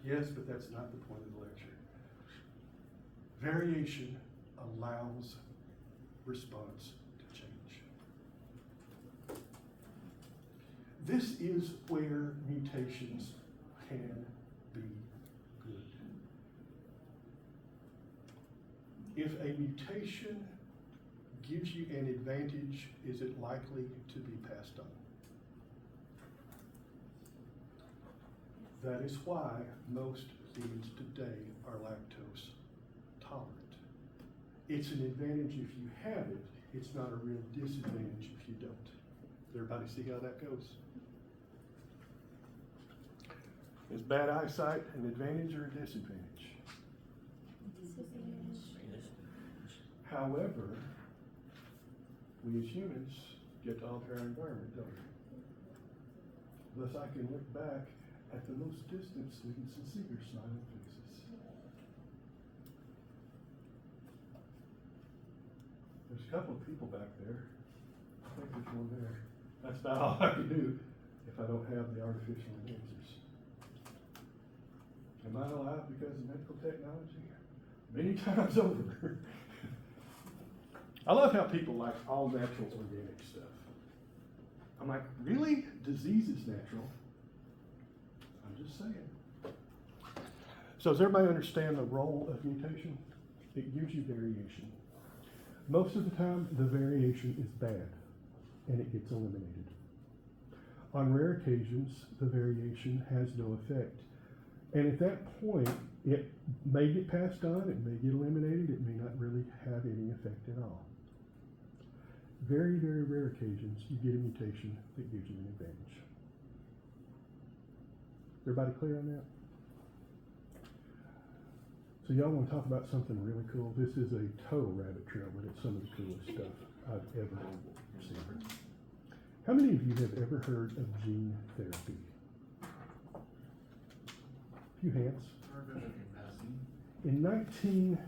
Yes, but that's not the point of the lecture. Variation allows response to change. This is where mutations can be good. If a mutation gives you an advantage, is it likely to be passed on? That is why most humans today are lactose tolerant. It's an advantage if you have it, it's not a real disadvantage if you don't. Does everybody see how that goes? Is bad eyesight an advantage or a disadvantage? However, we as humans get to alter our environment, don't we? Thus I can look back at the most distant students and see their smiling faces. There's a couple of people back there. I think there's one there. That's about all I can do if I don't have the artificial enhancers. Am I alive because of medical technology? Many times over. I love how people like all natural organic stuff. I'm like, really? Disease is natural. I'm just saying. So does everybody understand the role of mutation? It gives you variation. Most of the time, the variation is bad, and it gets eliminated. On rare occasions, the variation has no effect. And at that point, it may get passed on, it may get eliminated, it may not really have any effect at all. Very, very rare occasions, you get a mutation that gives you an advantage. Everybody clear on that? So y'all want to talk about something really cool? This is a total rabbit trail, but it's some of the coolest stuff I've ever seen. How many of you have ever heard of gene therapy? A few hands. In 1990,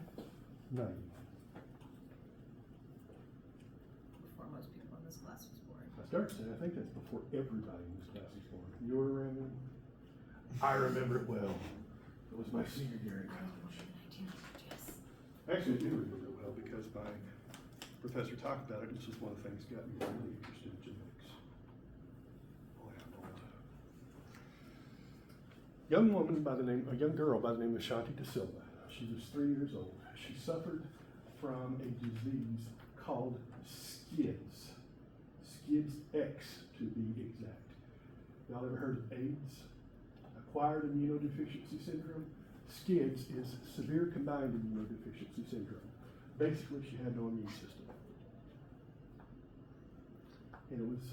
Before most people in this class was born. I started saying, I think that's before everybody in this class was born. You were around then? I remember it well. It was my senior year in college. Yes. Actually, I do remember it well because my professor talked about it. This is one of the things that got me really interested in genetics. Boy, I'm old. A young girl by the name of Shanti De Silva. She was 3 years old. She suffered from a disease called SCIDS. SCIDS X, to be exact. Y'all ever heard of AIDS? Acquired immunodeficiency syndrome? SCIDS is severe combined immunodeficiency syndrome. Basically, she had no immune system. And it was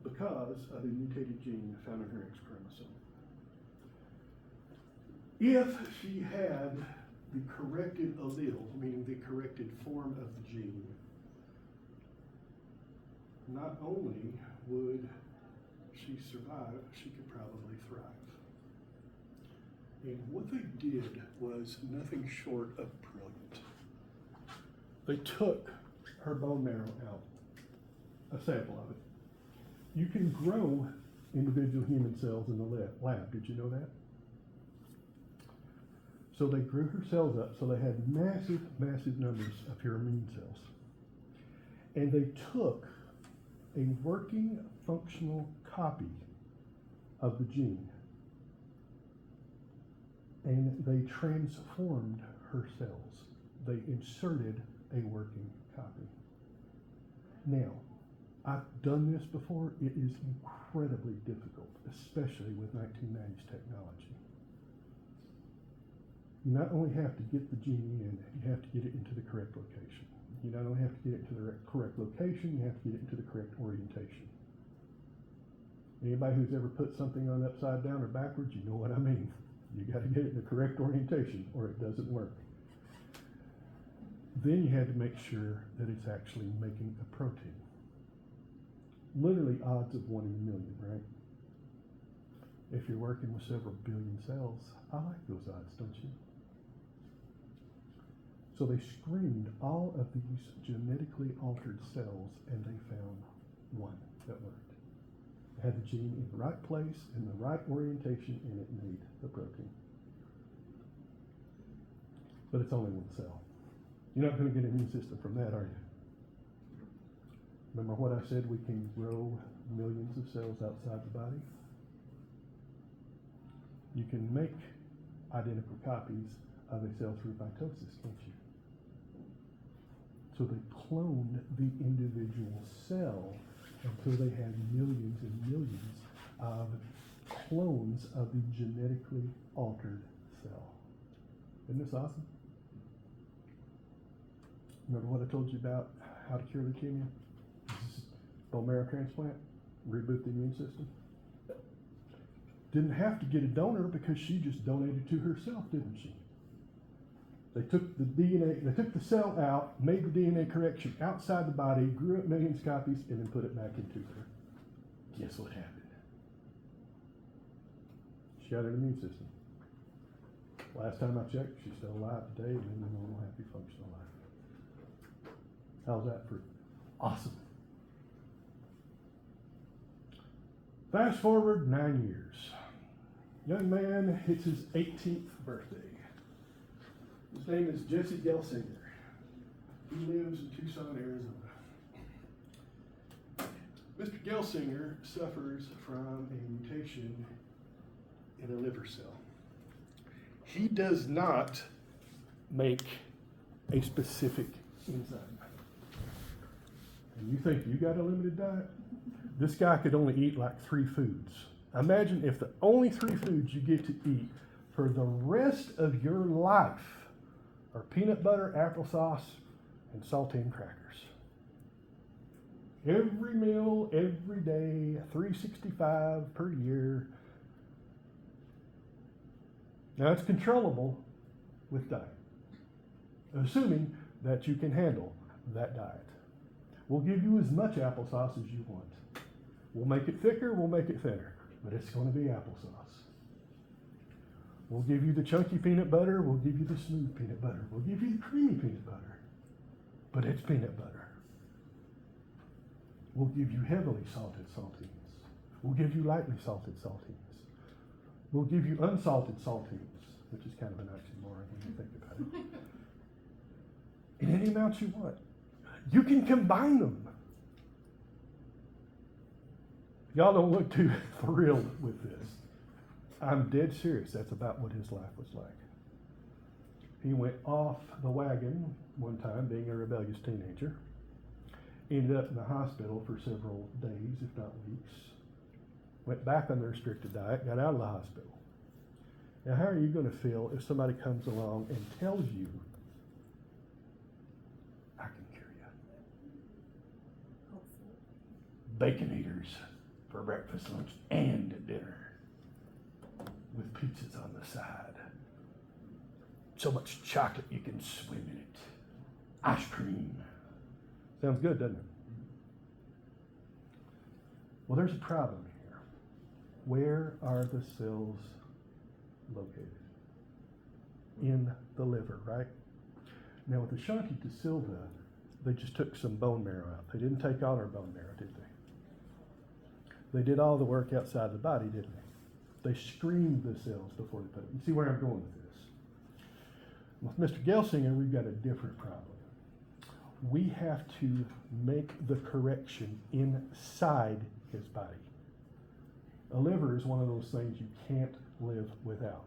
because of a mutated gene found in her X chromosome. If she had the corrected allele, meaning the corrected form of the gene, not only would she survive, she could probably thrive. And what they did was nothing short of brilliant. They took her bone marrow out, a sample of it. You can grow individual human cells in the lab. Did you know that? So they grew her cells up, so they had massive, massive numbers of her immune cells. And they took a working, functional copy of the gene, and they transformed her cells. They inserted a working copy. Now, I've done this before. It is incredibly difficult, especially with 1990s technology. You not only have to get the gene in, you have to get it into the correct location. You not only have to get it to the correct location, you have to get it into the correct orientation. Anybody who's ever put something on upside down or backwards, you know what I mean. You got to get it in the correct orientation or it doesn't work. Then you had to make sure that it's actually making a protein. Literally odds of 1 in a million, right? If you're working with several billion cells, I like those odds, don't you? So they screened all of these genetically altered cells and they found one that worked. It had the gene in the right place, in the right orientation, and it made the protein. But it's only one cell. You're not going to get an immune system from that, are you? Remember what I said, we can grow millions of cells outside the body? You can make identical copies of a cell through mitosis, can't you? So they cloned the individual cell until they had millions and millions of clones of the genetically altered cell. Isn't this awesome? Remember what I told you about how to cure leukemia? Bone marrow transplant, reboot the immune system. Didn't have to get a donor because she just donated to herself, didn't she? They took the DNA, they took the cell out, made the DNA correction outside the body, grew up millions of copies, and then put it back into her. Guess what happened? She got an immune system. Last time I checked, she's still alive today and in a normal, happy, functional life. How's that for awesome? Fast forward 9 years. Young man hits his 18th birthday. His name is Jesse Gelsinger. He lives in Tucson, Arizona. Mr. Gelsinger suffers from a mutation in a liver cell. He does not make a specific enzyme. And you think you got a limited diet? This guy could only eat like 3 foods. Imagine if the only 3 foods you get to eat for the rest of your life are peanut butter, applesauce, and saltine crackers. Every meal, every day, 365 per year. Now it's controllable with diet, assuming that you can handle that diet. We'll give you as much applesauce as you want. We'll make it thicker, we'll make it thinner, but it's going to be applesauce. We'll give you the chunky peanut butter, we'll give you the smooth peanut butter, we'll give you the creamy peanut butter, but it's peanut butter. We'll give you heavily salted saltines. We'll give you lightly salted saltines. We'll give you unsalted saltines, which is kind of an oxymoron when you think about it. In any amount you want. You can combine them. Y'all don't look too thrilled with this. I'm dead serious. That's about what his life was like. He went off the wagon one time, being a rebellious teenager. Ended up in the hospital for several days, if not weeks. Went back on the restricted diet, got out of the hospital. Now, how are you going to feel if somebody comes along and tells you, I can cure you? Hopefully. Bacon eaters for breakfast, lunch, and dinner. With pizzas on the side. So much chocolate you can swim in it. Ice cream. Sounds good, doesn't it? Well, there's a problem here. Where are the cells located? In the liver, right? Now with Ashanti da Silva, they just took some bone marrow out. They didn't take all our bone marrow, did they? They did all the work outside the body, didn't they? They screened the cells before they put it. You see where I'm going with this? With Mr. Gelsinger, we've got a different problem. We have to make the correction inside his body. A liver is one of those things you can't live without.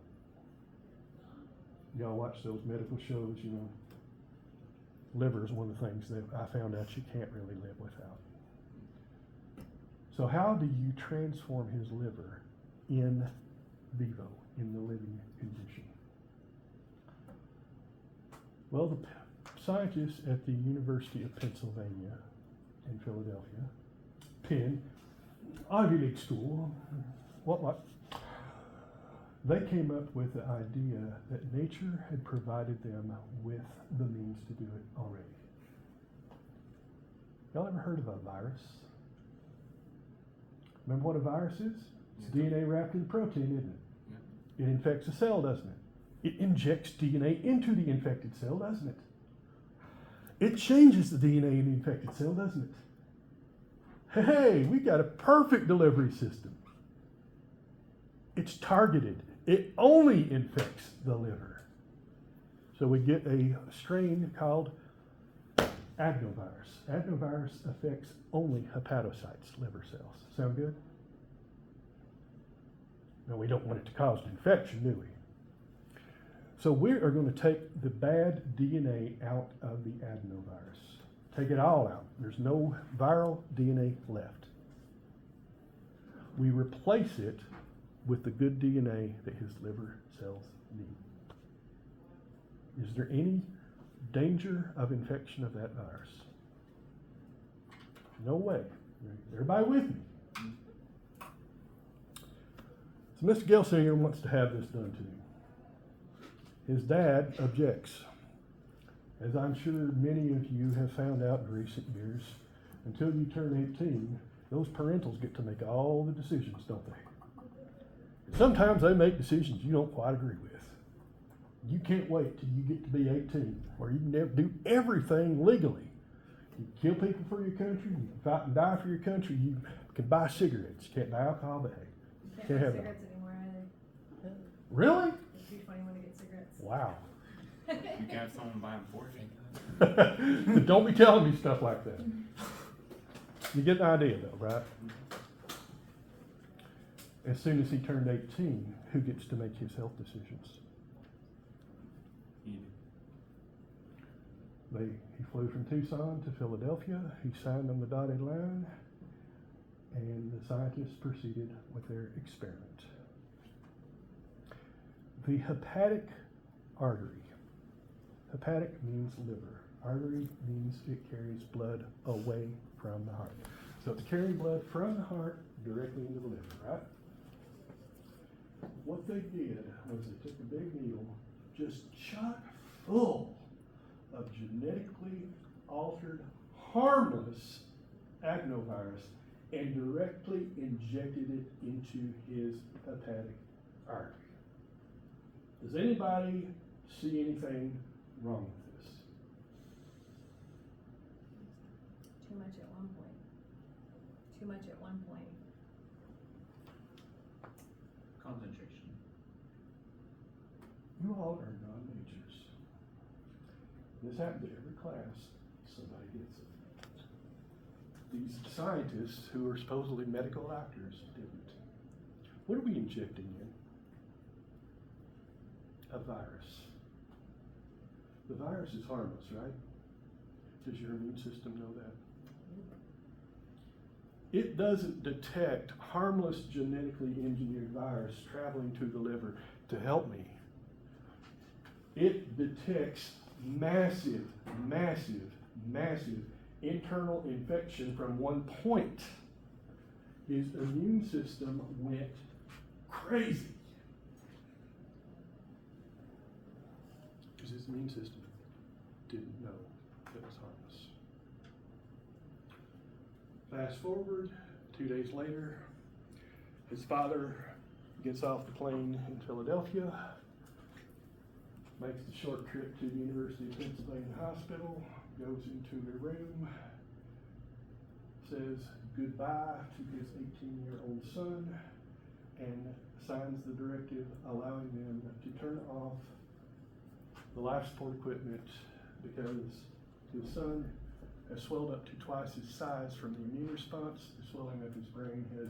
Y'all watch those medical shows, you know. Liver is one of the things that I found out you can't really live without. So how do you transform his liver in vivo, in the living condition? Well, the scientists at the University of Pennsylvania in Philadelphia, Penn, Ivy League school, what? They came up with the idea that nature had provided them with the means to do it already. Y'all ever heard of a virus? Remember what a virus is? It's DNA wrapped in protein, isn't it? It infects a cell, doesn't it? It injects DNA into the infected cell, doesn't it? It changes the DNA in the infected cell, doesn't it? Hey, we got a perfect delivery system. It's targeted. It only infects the liver. So we get a strain called adenovirus. Adenovirus affects only hepatocytes, liver cells. Sound good? Now, we don't want it to cause an infection, do we? So we are going to take the bad DNA out of the adenovirus. Take it all out. There's no viral DNA left. We replace it with the good DNA that his liver cells need. Is there any danger of infection of that virus? No way. Everybody with me? So Mr. Gelsinger wants to have this done to him. His dad objects. As I'm sure many of you have found out in recent years, until you turn 18, those parentals get to make all the decisions, don't they? Sometimes they make decisions you don't quite agree with. You can't wait till you get to be 18, where you can do everything legally. You kill people for your country, you fight and die for your country, you can buy cigarettes. You can't buy alcohol, but hey. You Can't can't buy have cigarettes anymore either. Really? It's $2.21 to get cigarettes. Wow. You can have someone buy them for you. Don't be telling me stuff like that. You get the idea though, right? As soon as he turned 18, who gets to make his health decisions? You He flew from Tucson to Philadelphia, he signed on the dotted line, and the scientists proceeded with their experiment. The hepatic artery. Hepatic means liver. Artery means it carries blood away from the heart. So it's carrying blood from the heart directly into the liver, right? What they did was they took a big needle, just chock full of genetically altered, harmless adenovirus, and directly injected it into his hepatic artery. Does anybody see anything wrong with this? Too much at one point. Too much at one point. Concentration. You all are non-majors. This happens to every class, somebody gets it. These scientists who are supposedly medical doctors didn't. What are we injecting in? A virus. The virus is harmless, right? Does your immune system know that? It doesn't detect harmless genetically engineered virus traveling to the liver to help me. It detects massive, massive, massive internal infection from one point. His immune system went crazy. Because his immune system didn't know it was harmless. Fast forward, 2 days later, his father gets off the plane in Philadelphia, makes the short trip to the University of Pennsylvania Hospital, goes into a room, says goodbye to his 18-year-old son, and signs the directive allowing them to turn off the life support equipment because his son has swelled up to twice his size from the immune response. The swelling of his brain has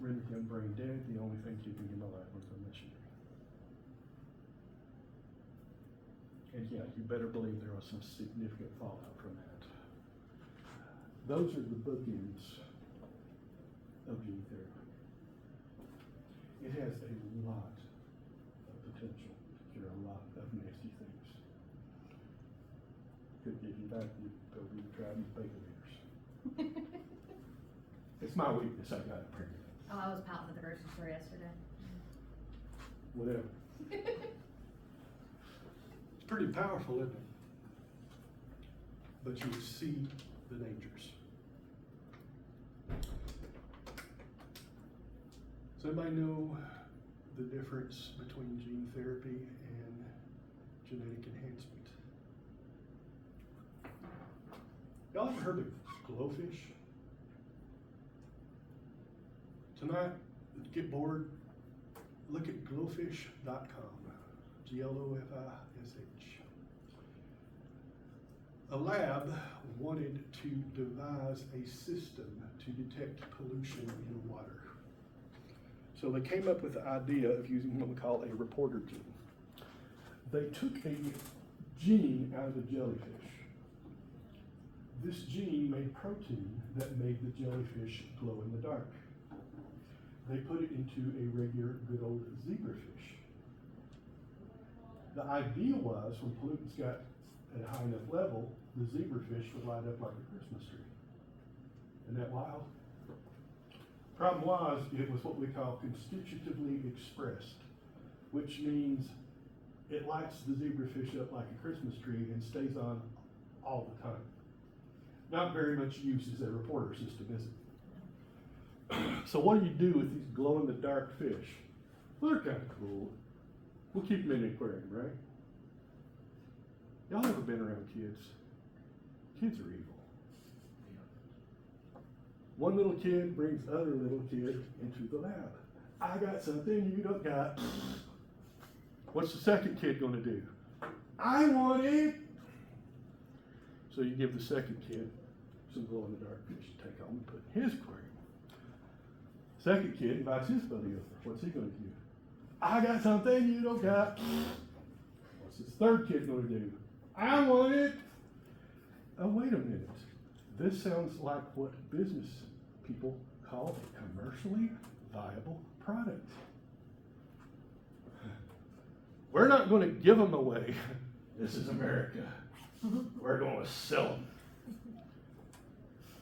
rendered him brain dead. The only thing keeping him alive was the machinery. And yeah, you better believe there was some significant fallout from that. Those are the bookends of gene therapy. It has a lot of potential to cure a lot of nasty things. Could give you back the ability to try these bacon eaters. It's my weakness, I got it pregnant. Oh, I was pouting at the grocery store yesterday. Whatever. It's pretty powerful, isn't it? But you see the dangers. Does anybody know the difference between gene therapy and genetic enhancement? Y'all ever heard of glowfish? Tonight, get bored, look at glowfish.com. GLOFISH. A lab wanted to devise a system to detect pollution in water. So they came up with the idea of using what we call a reporter gene. They took a gene out of a jellyfish. This gene made protein that made the jellyfish glow in the dark. They put it into a regular good old zebrafish. The idea was when pollutants got at a high enough level, the zebrafish would light up like a Christmas tree. Isn't that wild? Problem was, it was what we call constitutively expressed, which means it lights the zebrafish up like a Christmas tree and stays on all the time. Not very much use as a reporter system, is it? So what do you do with these glow-in-the-dark fish? Well, they're kind of cool. We'll keep them in the aquarium, right? Y'all ever been around kids? Kids are evil. One little kid brings other little kid into the lab. I got something you don't got. What's the second kid gonna do? I want it. So you give the second kid some glow-in-the-dark fish to take home and put in his aquarium. Second kid invites his buddy over. What's he gonna do? I got something you don't got. What's this third kid gonna do? I want it. Oh, wait a minute. This sounds like what business people call a commercially viable product. We're not going to give them away. This is America. We're going to sell them.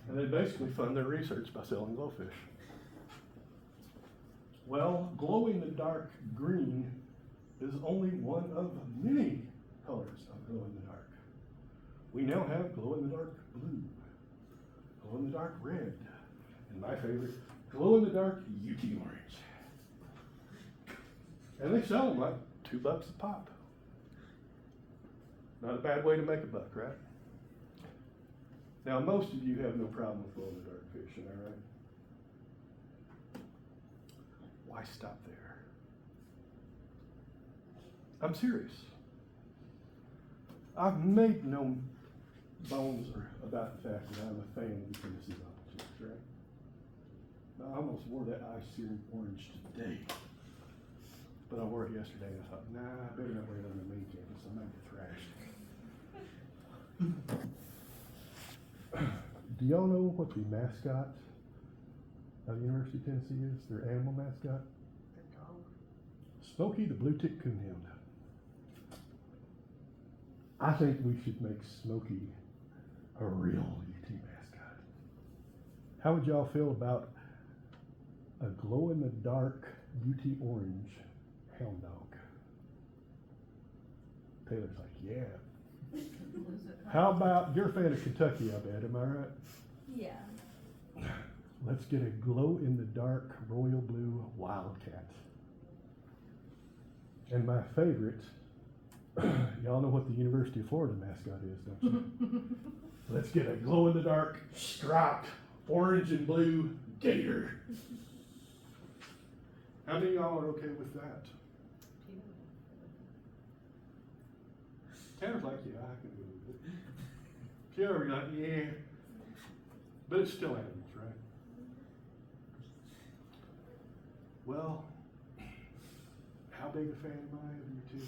And they basically fund their research by selling glowfish. Well, glow-in-the-dark green is only one of many colors of glow-in-the-dark. We now have glow-in-the-dark blue, glow-in-the-dark red, and my favorite, glow-in-the-dark UT orange. And they sell them like $2 a pop. Not a bad way to make a buck, right? Now, most of you have no problem with glow-in-the-dark fish, am I right? Why stop there? I'm serious. I've made no bones about the fact that I'm a fan of the Tennessee Volunteers, right? I almost wore that ice searing orange today. But I wore it yesterday and I thought, nah, I better not wear it on the main campus. I might get thrashed. Do y'all know what the mascot of the University of Tennessee is? Their animal mascot? The dog. Smokey the Blue-ticked Coonhound. I think we should make Smokey a real UT mascot. How would y'all feel about a glow-in-the-dark UT orange hound dog? Taylor's like, yeah. How about, you're a fan of Kentucky, I bet, am I right? Yeah. Let's get a glow-in-the-dark royal blue wildcat. And my favorite, y'all know what the University of Florida mascot is, don't you? Let's get a glow-in-the-dark striped orange and blue gator. How many of y'all are okay with that? Tanner's like, yeah, I can go with it. Kiara's like, yeah. But it's still animals, right? Well, how big a fan am I of you two?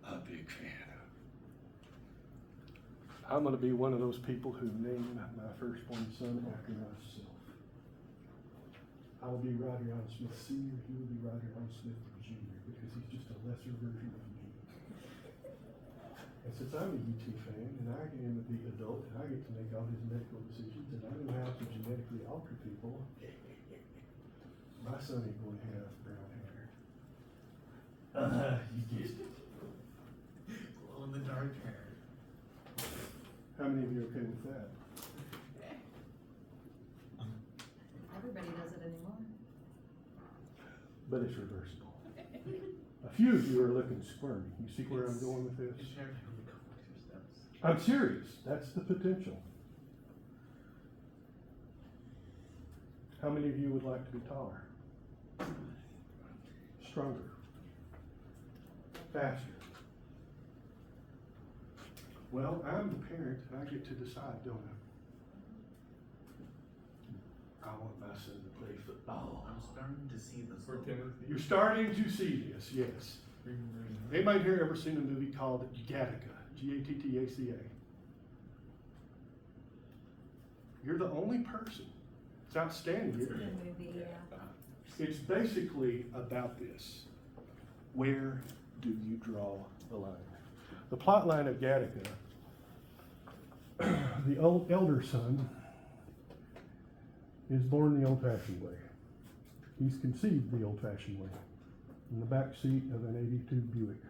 A big fan. I'm gonna be one of those people who name my firstborn son after myself. I'll be Rodney Allen Smith Sr., he will be Rodney Allen Smith Jr., because he's just a lesser version of me. And since I'm a UT fan, and I am the adult, and I get to make all his medical decisions, and I know how to genetically alter people, my son ain't going to have brown hair. You guessed it. Glow in the dark hair. How many of you are okay with that? Everybody does it anymore. But it's reversible. A few of you are looking squirmy. You see where I'm going with Your this? hair can only go like 2 steps. I'm serious. That's the potential. How many of you would like to be taller? Stronger? Faster? Well, I'm the parent and I get to decide, don't I? I want my son to play football. I'm starting to see this. For Timothy. You're starting to see this, yes. Anybody here ever seen a movie called Gattaca? Gattaca. You're the only person. It's outstanding. It's a good movie, yeah. It's basically about this. Where do you draw the line? The plot line of Gattaca, the elder son is born the old-fashioned way. He's conceived the old-fashioned way in the back seat of an '82 Buick.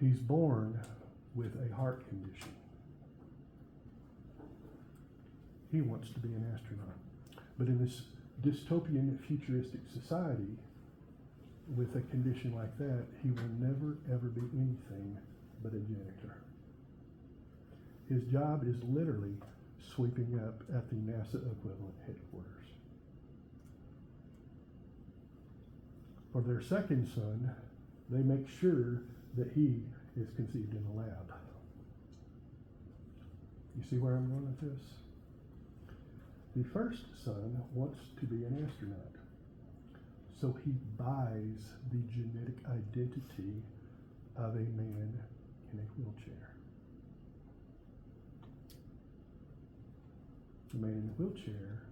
He's born with a heart condition. He wants to be an astronaut. But in this dystopian, futuristic society, with a condition like that, he will never, ever be anything but a janitor. His job is literally sweeping up at the NASA equivalent headquarters. For their second son, they make sure that he is conceived in a lab. You see where I'm going with this? The first son wants to be an astronaut, so he buys the genetic identity of a man in a wheelchair. The man in the wheelchair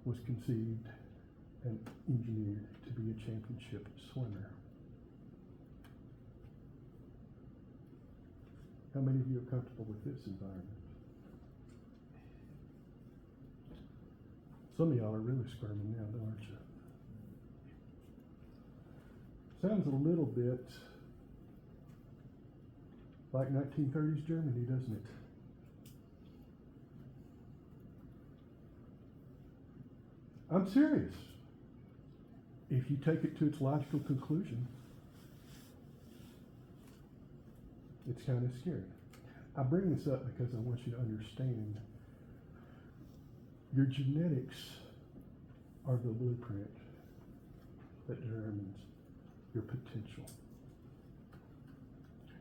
was conceived and engineered to be a championship swimmer. How many of you are comfortable with this environment? Some of y'all are really squirming now, aren't you? Sounds a little bit like 1930s Germany, doesn't it? I'm serious. If you take it to its logical conclusion, it's kind of scary. I bring this up because I want you to understand your genetics are the blueprint that determines your potential.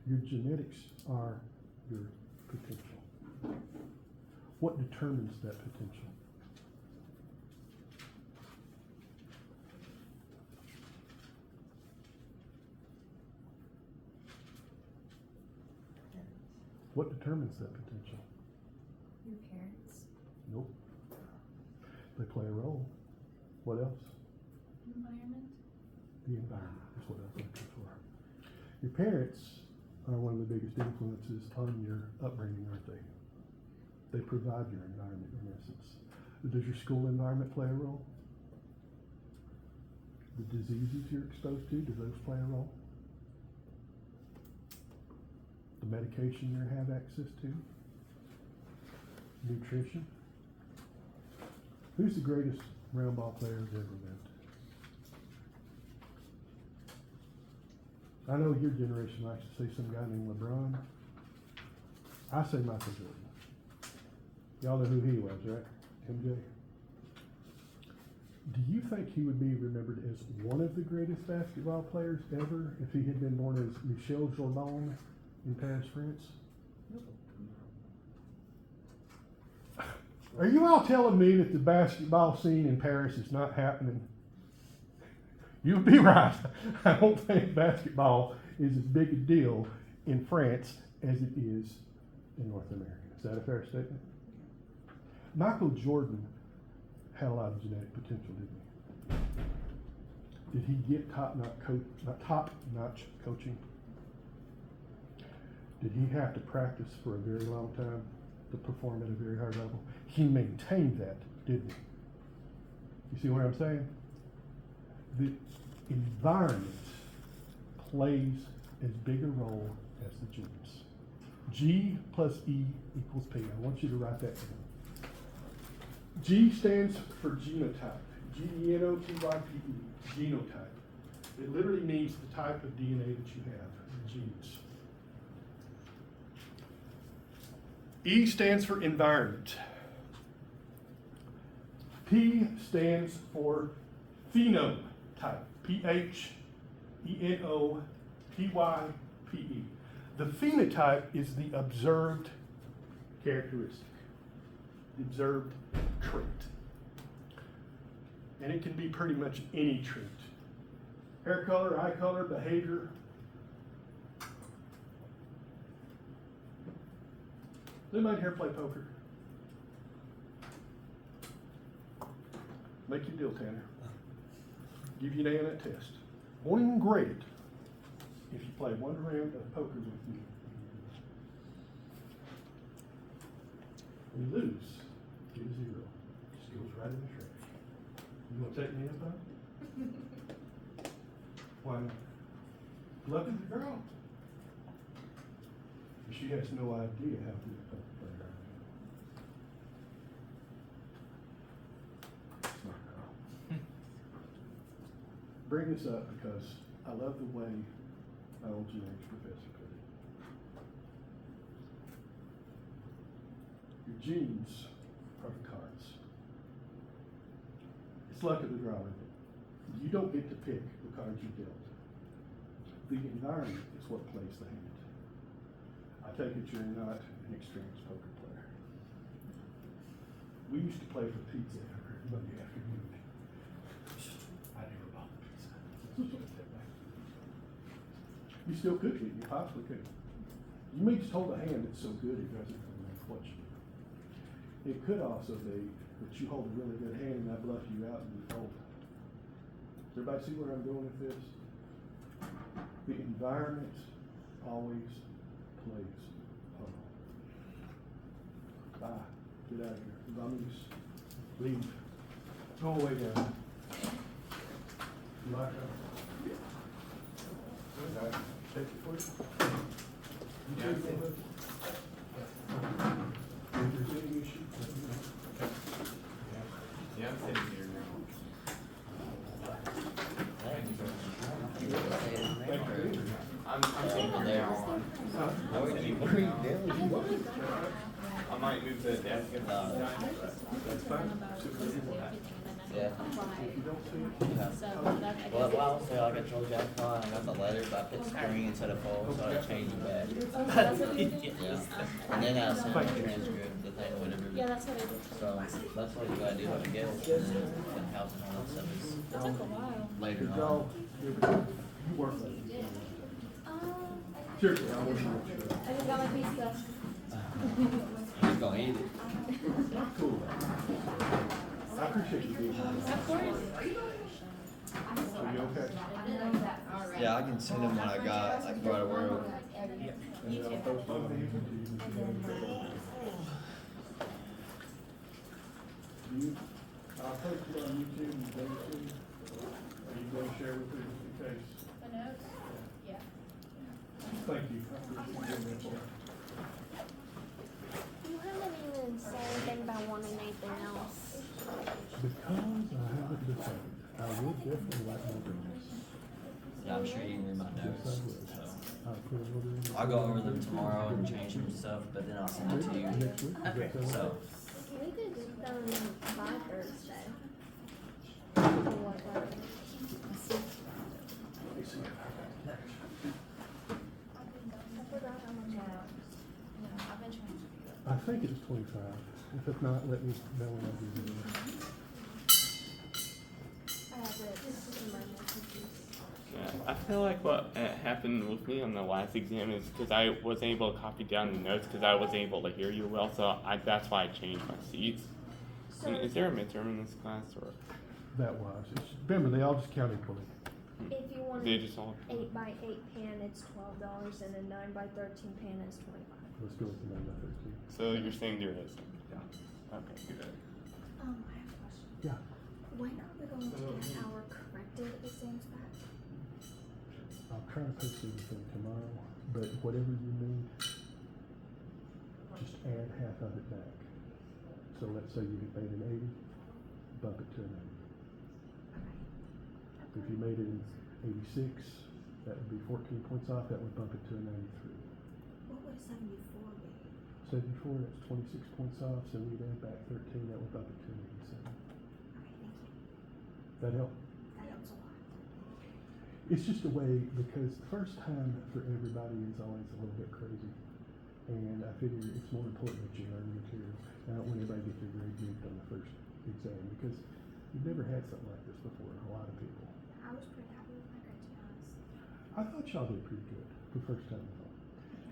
Your genetics are your potential. What determines that potential? What determines that potential? Your parents. Nope. They play a role. What else? Environment? The environment is what I'm looking for. Your parents are one of the biggest influences on your upbringing, aren't they? They provide your environment in essence. Does your school environment play a role? The diseases you're exposed to, do those play a role? The medication you have access to? Nutrition? Who's the greatest round ball player you've ever lived? I know your generation likes to say some guy named LeBron. I say Michael Jordan. Y'all know who he was, right? MJ. Do you think he would be remembered as one of the greatest basketball players ever if he had been born as Michel Jordan in Paris, France? Are you all telling me that the basketball scene in Paris is not happening? You'd be right. I don't think basketball is as big a deal in France as it is in North America. Is that a fair statement? Michael Jordan had a lot of genetic potential, didn't he? Did he get top-notch coaching? Did he have to practice for a very long time to perform at a very high level? He maintained that, didn't he? You see what I'm saying? The environment plays as big a role as the genes. G plus E equals P. I want you to write that down. G stands for genotype. Genotype. Genotype. It literally means the type of DNA that you have, the genes. E stands for environment. P stands for phenotype. Phenotype. The phenotype is the observed characteristic, the observed trait. And it can be pretty much any trait. Hair color, eye color, behavior. Does anybody here play poker? Make your deal, Tanner. Give you an A on that test. Won't even grade it if you play one round of poker with me. When you lose, get a 0. Just goes right in the trash. You want to take me up on it? Why not? Love is the girl. She has no idea how good a poker player I am. Smart girl. Bring this up because I love the way my old genetics professor put it. Your genes are the cards. It's luck of the draw, isn't it? You don't get to pick the cards you're dealt. The environment is what plays the hand. I take it you're not an experienced poker player. We used to play for pizza every Monday afternoon. I never bought the pizza. You still could get, you possibly could. You may just hold a hand that's so good it doesn't really what you do. It could also be that you hold a really good hand and I bluff you out and you fold. Does everybody see where I'm going with this? The environment always plays a role. Bye. Get out of here. Vamos. Leave. Go away down. Lock up. Okay. Take it for you. Yeah, You take it with you. If there's any issue, let me know. Yeah, I'm sitting here now. I'm sitting here now. I'm sitting here now. I might move the desk if That's fine. Yeah. If you don't see it, Well, so like I told you, I thought I got the letter, but I put string instead of full, so I changed it back. Yeah. And then I sent the transcript, the thing, whatever. Yeah, that's what I did. So that's what you gotta do, I guess. And then the house and all that stuff is That took a while. later good on. job. You work on it. Seriously, I want to make sure. I just got my pizza. He's gonna eat it. Cool. I appreciate you being here. Of course. Are you okay? Yeah, I can send him what I got, like right away. And I'll post it on YouTube. I'll post it on YouTube and things too. Are you going to share with me just in case? The notes? Yeah. Thank you. I appreciate you doing that for me. You haven't even said anything about wanting anything else. Because I haven't decided, I would definitely like more drinks. Yeah, I'm sure you can read my Yes, I notes, would. so. I'll put a little in. I'll go over them tomorrow and change some stuff, but then I'll send it to you. Next week. Okay, so. We could do them by Thursday. I forgot how much I think it's 25. If not, let me know when I do it. I have it. This is my messages. Yeah, I feel like what happened with me on the last exam is because I was able to copy down the notes because I was able to hear you well, so that's why I changed my seats. So And is there a midterm in this class, or That was. Remember, they all just count equally. if you want they an just all? 8x8 pan, it's $12, and a 9x13 pan is $25. Let's go with the number 13. So you're saying there is? Okay, good. I have a question. Yeah. When are we going to get our corrected exams back? I'll try to post everything tomorrow, but whatever you need, just add half of it back. So let's say you made an 80, bump it to an 80. If you made it an 86, that would be 14 points off, that would bump it to a 93. What would 74 be? 74, that's 26 points off, so we'd add back 13, that would bump it to an 87. Okay, thank you. That help? That helps a lot. It's just a way, because the first time for everybody is always a little bit crazy. And I figure it's more important that you learn the material. I don't want anybody to get their grade moved on the first exam, because you've never had something like this before, a lot of people. I was pretty happy with my grade, to be honest. I thought y'all did pretty good the first time.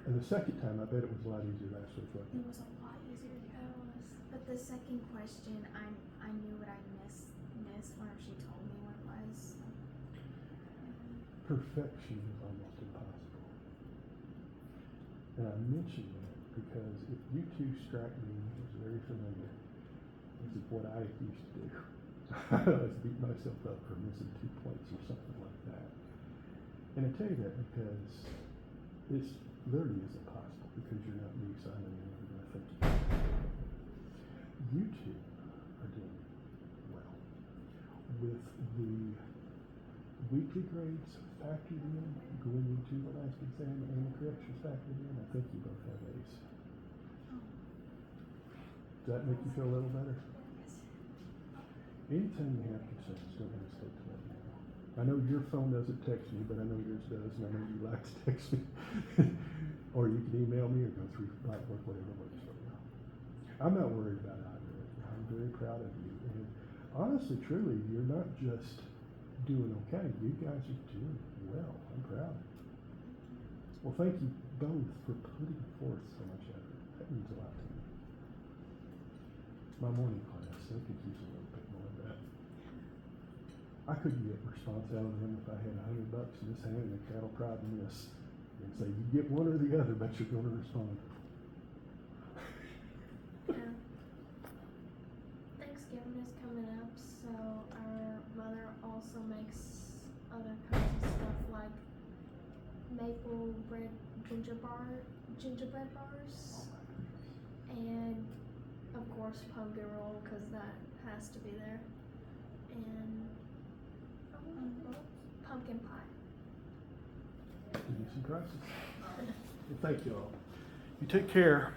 And the second time, I bet it was a lot easier last week, wasn't It it? was a lot easier to go. But the second question, I knew what I missed whenever she told me what it was. Perfection is almost impossible. And I mention that because if you two strike me as very familiar, this is what I used to do. I always beat myself up for missing 2 points or something like that. And I tell you that because it's literally isn't possible because you're not me, so I know you're never going to think you can. You two are doing well. With the weekly grades factored in, going into the last exam and the corrections factored in, I think you both have A's. Does that make you feel a little better? Anytime you have concerns, don't hesitate to let me know. I know your phone doesn't text me, but I know yours does, and I know you like to text me. Or you can email me or go through Blackboard, whatever works for you. I'm not worried about either of you. I'm very proud of you. And honestly, truly, you're not just doing okay. You guys are doing well. I'm proud. Well, thank you both for putting forth so much effort. That means a lot to me. My morning class, they could use a little bit more of that. I couldn't get a response out of them if I had $100 in this hand and a cattle prod in this. And say, you get one or the other, but you're going to respond. Yeah. Thanksgiving is coming up, so our mother also makes other kinds of stuff like maple bread gingerbread bars, and of course pumpkin roll, because that has to be there, and pumpkin pie. Give me some prices. Well, thank you all. You take care.